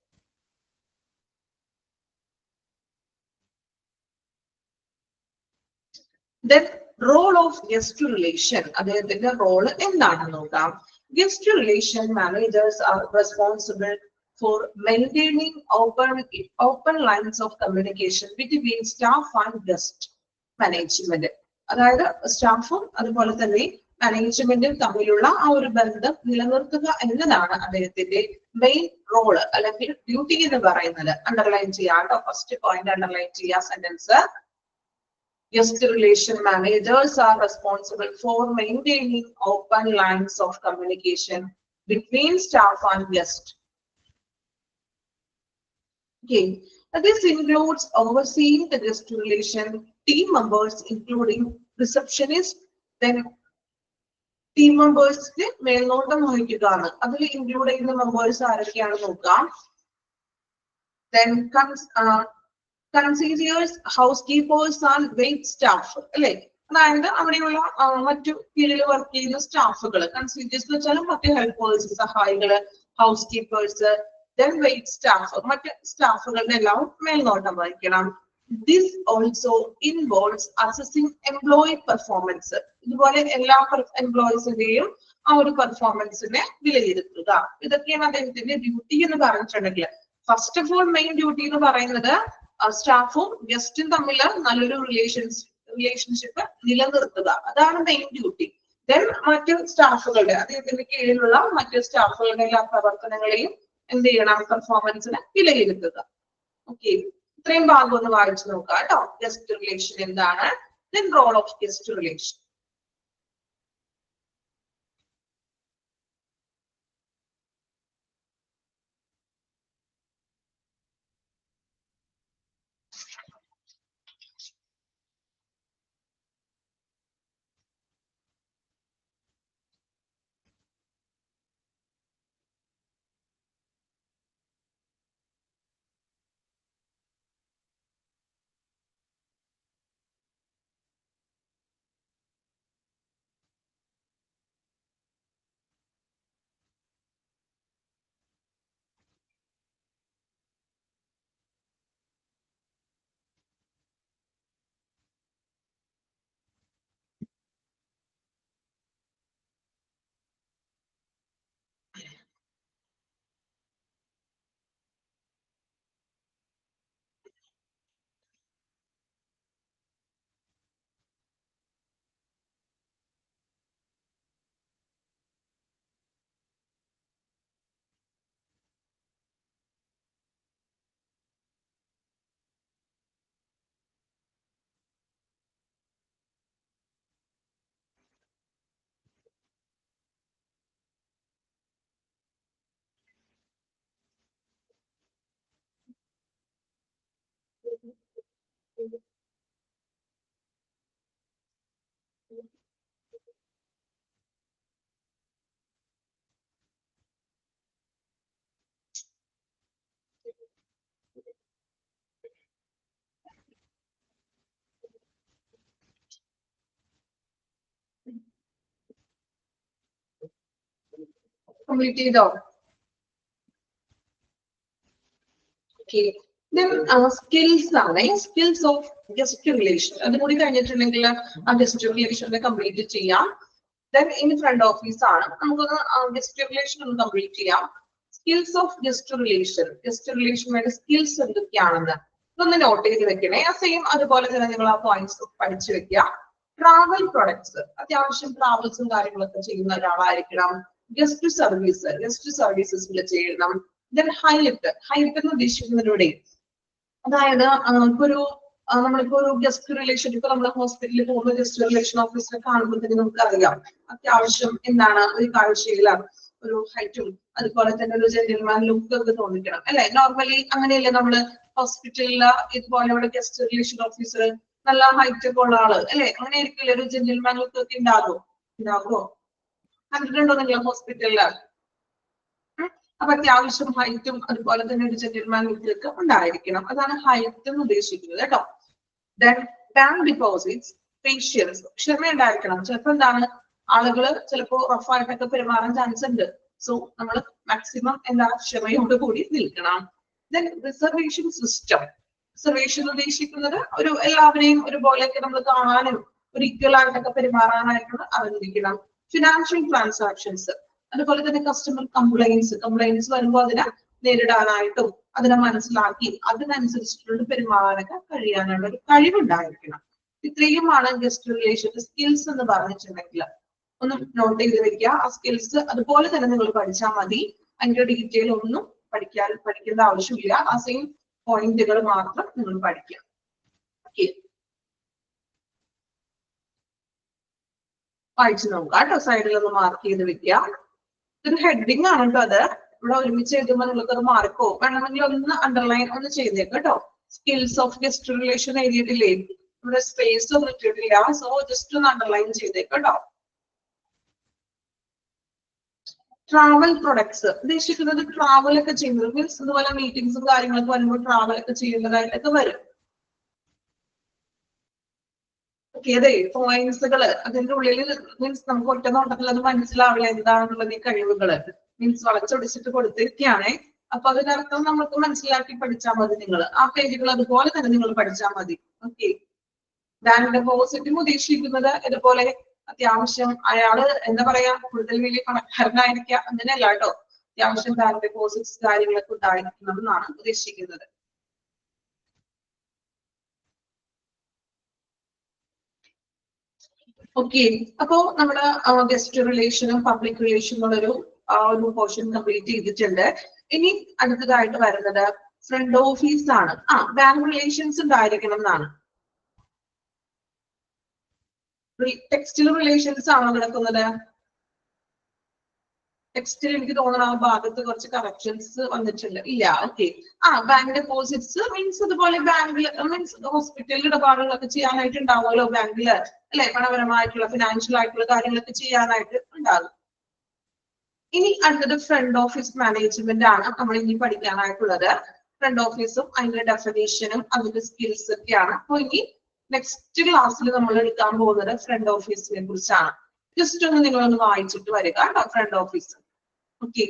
Then role of guest relation, അദ്ദേഹത്തിന്റെ റോള് എന്താണെന്ന് നോക്കാം. Guest relation managers are responsible for maintaining open lines of communication between staff and guest management. അതായത് സ്റ്റാഫും അതുപോലെ തന്നെ മാനേജ്മെന്റും തമ്മിലുള്ള ആ ഒരു ബന്ധം നിലനിർത്തുക എന്നതാണ് അദ്ദേഹത്തിന്റെ മെയിൻ റോള് അല്ലെങ്കിൽ ഡ്യൂട്ടി എന്ന് പറയുന്നത്. അണ്ടർലൈൻ ചെയ്യാട്ടോ. ഫസ്റ്റ് പോയിന്റ് അണ്ടർലൈൻ ചെയ്യാ sentence. Guest relation managers are responsible for maintaining open lines of communication between staff and guest. Okay, this includes overseeing the guest relation team members, including receptionist, then team members മേൽനോട്ടം വഹിക്കുകയാണ്. അതിൽ include ചെയ്യുന്ന members ആരൊക്കെയാണ് നോക്കാം. Then concierge, housekeepers and wait staff. അല്ലെ, അതായത് അവിടെയുള്ള മറ്റു കീഴിൽ വർക്ക് ചെയ്യുന്ന സ്റ്റാഫുകൾ, കൺസീലിയേഴ്സ് എന്ന് വെച്ചാൽ മറ്റു ഹെൽപ്പേഴ്സ്, സഹായികള്, housekeepers, then wait staff, മറ്റ് സ്റ്റാഫുകളുടെ എല്ലാം മേൽനോട്ടം വഹിക്കണം. This also involves assessing employee performance. ഇതുപോലെ എല്ലാ എംപ്ലോയീസിന്റെയും ആ ഒരു പെർഫോമൻസിനെ വിലയിരുത്തുക. ഇതൊക്കെയാണ് അദ്ദേഹത്തിന്റെ ഡ്യൂട്ടി എന്ന് പറഞ്ഞിട്ടുണ്ടെങ്കിൽ, first of all main duty എന്ന് പറയുന്നത് സ്റ്റാഫും ഗസ്റ്റും തമ്മിൽ നല്ലൊരു റിലേഷൻഷിപ്പ് നിലനിർത്തുക, അതാണ് മെയിൻ ഡ്യൂട്ടി. ദെൻ മറ്റു സ്റ്റാഫുകളുടെ, അദ്ദേഹത്തിന്റെ കീഴിലുള്ള മറ്റു സ്റ്റാഫുകളുടെ എല്ലാ പ്രവർത്തനങ്ങളെയും എന്ത് ചെയ്യണം, പെർഫോമൻസിനെ വിലയിരുത്തുക. ഓക്കെ, ഇത്രയും ഭാഗം ഒന്ന് വായിച്ചു നോക്കുക കേട്ടോ. ഗസ്റ്റ് റിലേഷൻ എന്താണ്, then role of guest relation. Complete ചെയ്തോ? ഓക്കെ, സ്കിൽസ് ആണ്, സ്കിൽസ് ഓഫ് ഗസ്റ്റ് റിലേഷൻ. അതും കൂടി കഴിഞ്ഞിട്ടുണ്ടെങ്കിൽ ആ ഗസ്റ്റ് റിലേഷനെ കംപ്ലീറ്റ് ചെയ്യാം. ദെൻ ഇൻ ഫ്രണ്ട് ഓഫീസ് ആണ്, നമുക്കൊന്ന് ഗസ്റ്റ് റിലേഷൻ ഒന്ന് കംപ്ലീറ്റ് ചെയ്യാം. Skills of guest relation, guest relation വേണ്ട സ്കിൽസ് എന്തൊക്കെയാണെന്ന് ഇതൊന്ന് നോട്ട് ചെയ്ത് വെക്കണേ. സെയിം അതുപോലെ തന്നെ നിങ്ങൾ ആ പോയിന്റ്സ് പഠിച്ചു വെക്കുക. ട്രാവൽ പ്രൊഡക്ട്സ്, അത്യാവശ്യം ട്രാവൽസും കാര്യങ്ങളൊക്കെ ചെയ്യുന്ന ഒരാളായിരിക്കണം. ഗസ്റ്റ് സർവീസസിൽ ചെയ്യണം. ദെൻ ഹൈറ്റ് എന്ന് ഉദ്ദേശിക്കുന്നതിലൂടെ, അതായത് നമ്മളിപ്പോ ഒരു ഗസ്റ്റ് റിലേഷൻ, ഇപ്പൊ നമ്മൾ ഹോസ്പിറ്റലിൽ പോകുന്ന ഗസ്റ്റ് റിലേഷൻ ഓഫീസറെ കാണുമ്പോൾ തന്നെ നമുക്കറിയാം അത്യാവശ്യം എന്താണ് ഒരു കാഴ്ചയില ഒരു ഹൈറ്റും അതുപോലെ തന്നെ ഒരു ജെന്റിൽമാൻ ലുക്ക് ഒക്കെ തോന്നിക്കണം അല്ലെ. നോർമലി അങ്ങനെയല്ലേ നമ്മള് ഹോസ്പിറ്റലില് ഇതുപോലെ ഇവിടെ ഗസ്റ്റ് റിലേഷൻ ഓഫീസർ നല്ല ഹൈറ്റ് ഒക്കെ ഉള്ള ആള് അല്ലെ, അങ്ങനെ ആയിരിക്കില്ല ഒരു ജെന്റിൽമാൻ ലുക്ക് ഒക്കെ ഉണ്ടാകുമോ? കണ്ടിട്ടുണ്ടോ നിങ്ങൾ ഹോസ്പിറ്റലില്? അപ്പൊ അത്യാവശ്യം ഹൈറ്റും അതുപോലെ തന്നെ ഒരു ജെന്റിൽമാൻ ലുക്ക് ഉണ്ടായിരിക്കണം, അതാണ് ഹൈറ്റ് എന്ന് ഉദ്ദേശിക്കുന്നത് കേട്ടോ. ദെൻ ബാങ്ക് ഡിപ്പോസിറ്റ്സ്, പേഷ്യൻസ്, ക്ഷമ ഉണ്ടായിരിക്കണം. ചിലപ്പോ എന്താണ് ആളുകള് ചിലപ്പോ റഫായിട്ടൊക്കെ പെരുമാറാൻ ചാൻസ് ഉണ്ട്. സോ നമ്മൾ മാക്സിമം ക്ഷമയോട് കൂടി നിൽക്കണം. ദെൻ റിസർവേഷൻ സിസ്റ്റം, റിസർവേഷൻ ഉദ്ദേശിക്കുന്നത് ഒരു എല്ലാവരെയും ഒരുപോലെയൊക്കെ നമ്മൾ കാണാനും ഒരു ഈക്വൽ ആയിട്ടൊക്കെ പെരുമാറാനായിട്ട് അറിഞ്ഞിരിക്കണം. ഫിനാൻഷ്യൽ ട്രാൻസാക്ഷൻസ്, അതുപോലെ തന്നെ കസ്റ്റമർ കംപ്ലൈൻസ് വരുമ്പോൾ അതിനെ നേരിടാനായിട്ടും അതിനെ മനസ്സിലാക്കി അതിനനുസരിച്ചിട്ടുള്ള പെരുമാറാനൊക്കെ കഴിയാനുള്ള ഒരു കഴിവുണ്ടായിരിക്കണം. ഇത്രയുമാണ് ഗസ്റ്റ് റിലേഷന്റെ സ്കിൽസ് എന്ന് പറഞ്ഞിട്ടുണ്ടെങ്കിൽ ഒന്ന് നോട്ട് ചെയ്ത് വെക്കുക. ആ സ്കിൽസ് അതുപോലെ തന്നെ നിങ്ങൾ പഠിച്ചാൽ മതി, അതിന്റെ ഡീറ്റെയിൽ ഒന്നും പഠിക്കേണ്ട ആവശ്യമില്ല. ആ സെയിം പോയിന്റുകൾ മാത്രം നിങ്ങൾ പഠിക്കുക. ഓക്കെ, വായിച്ചു നോക്കുക കേട്ടോ. സൈഡിൽ ഒന്ന് മാർക്ക് ചെയ്ത് വെക്കുക. ഇതൊരു ഹെഡിങ് ആണ് കേട്ടോ. അത് ഇവിടെ ഒരുമിച്ച് എഴുതുമ്പോൾ നിങ്ങൾക്ക് അത് മാർക്കോ വേണമെങ്കിൽ ഒന്ന് അണ്ടർലൈൻ ഒന്ന് ചെയ്തേക്ക് കേട്ടോ. സ്കിൽസ് ഓഫ് ഗസ്റ്റ് റിലേഷൻ എഴുതിയിട്ടില്ലേ, ഇവിടെ സ്പേസ് ഒന്നും ഇട്ടിട്ടില്ല. സോ ജസ്റ്റ് ഒന്ന് അണ്ടർലൈൻ ചെയ്തേക്ക് കേട്ടോ. ട്രാവൽ പ്രൊഡക്ട്സ് ഉദ്ദേശിക്കുന്നത് ട്രാവൽ ഒക്കെ ചെയ്യുന്നത് മീൻസ് ഇതുപോലെ മീറ്റിംഗ്സും കാര്യങ്ങളൊക്കെ വരുമ്പോൾ ട്രാവൽ ഒക്കെ ചെയ്യുന്നതായിട്ടൊക്കെ വരും. നോക്കിയതേ പോയിന്റ്സുകള് അതിന്റെ ഉള്ളിൽ മീൻസ് നമുക്ക് ഒറ്റ നോട്ടത്തിൽ അത് മനസ്സിലാവില്ല എന്താണെന്നുള്ളത് ഈ കഴിവുകള് മീൻസ് വളച്ചൊടിച്ചിട്ട് കൊടുത്തിരിക്കുകയാണേ. അപ്പൊ അതിനർത്ഥം നമുക്ക് മനസ്സിലാക്കി പഠിച്ചാൽ മതി. നിങ്ങൾ ആ പേജുകൾ അതുപോലെ തന്നെ നിങ്ങൾ പഠിച്ചാൽ മതി. ഓക്കെ. ബാങ്ക് ഡെപ്പോസിറ്റും ഉദ്ദേശിക്കുന്നത് ഇതുപോലെ അത്യാവശ്യം അയാള് എന്താ പറയാ കൂടുതൽ വലിയ പണക്കാരനായിരിക്കാം അങ്ങനെയല്ല കേട്ടോ. അത്യാവശ്യം ബാങ്ക് ഡെപ്പോസിറ്റ്സ് കാര്യങ്ങളൊക്കെ ഉണ്ടായിരിക്കണം എന്നാണ് ഉദ്ദേശിക്കുന്നത്. ഓക്കെ. അപ്പോ നമ്മള് ഗസ്റ്റ് റിലേഷനും പബ്ലിക് റിലേഷനും ഒരു പോർഷൻ കംപ്ലീറ്റ് ചെയ്തിട്ടുണ്ട്. ഇനി അടുത്തതായിട്ട് വരുന്നത് ഫ്രണ്ട് ഓഫീസ് ആണ്. ബാങ്ക് റിലേഷൻസ് ഉണ്ടായിരിക്കണം എന്നാണ്. ടെക്സ്റ്റിൽ റിലേഷൻസ് ആണോ നടക്കുന്നത്? ടെക്സ്റ്റിൽ എനിക്ക് തോന്നുന്നു ആ ഭാഗത്ത് കുറച്ച് കറക്ഷൻസ് വന്നിട്ടുണ്ട്. ഇല്ല. ഓക്കെ. ബാങ്ക് ഡെപ്പോസിറ്റ്സ് മീൻസ് അതുപോലെ ബാങ്കിൽ മീൻസ് ഹോസ്പിറ്റലിൽ ഇടപാടുകളൊക്കെ ചെയ്യാനായിട്ട് ഉണ്ടാവുമല്ലോ ബാങ്കില് അല്ലെ. പണപരമായിട്ടുള്ള ഫിനാൻഷ്യൽ ആയിട്ടുള്ള കാര്യങ്ങളൊക്കെ ചെയ്യാനായിട്ട് ഉണ്ടാകും. ഇനി അടുത്തത് ഫ്രണ്ട് ഓഫീസ് മാനേജ്മെന്റ് ആണ് നമ്മൾ ഇനി പഠിക്കാനായിട്ടുള്ളത്. ഫ്രണ്ട് ഓഫീസും അതിന്റെ ഡെഫിനേഷനും അതിന്റെ സ്കിൽസ് ഒക്കെയാണ്. അപ്പൊ ഇനി നെക്സ്റ്റ് ക്ലാസ്സിൽ നമ്മൾ എടുക്കാൻ പോകുന്നത് ഫ്രണ്ട് ഓഫീസിനെ കുറിച്ചാണ്. ജസ്റ്റ് ഒന്ന് നിങ്ങളൊന്ന് വായിച്ചിട്ട് വരിക കേട്ടോ ഫ്രണ്ട് ഓഫീസ്. ഓക്കെ.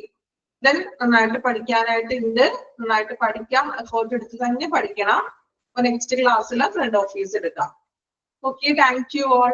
ദെൻ നന്നായിട്ട് പഠിക്കാനായിട്ട് ഉണ്ട്. നന്നായിട്ട് പഠിക്കാം. എഫോർട്ട് എടുത്ത് തന്നെ പഠിക്കണം. അപ്പൊ നെക്സ്റ്റ് ക്ലാസ്സിൽ ഫ്രണ്ട് ഓഫീസ് എടുക്കാം. ഓക്കെ. Thank you all.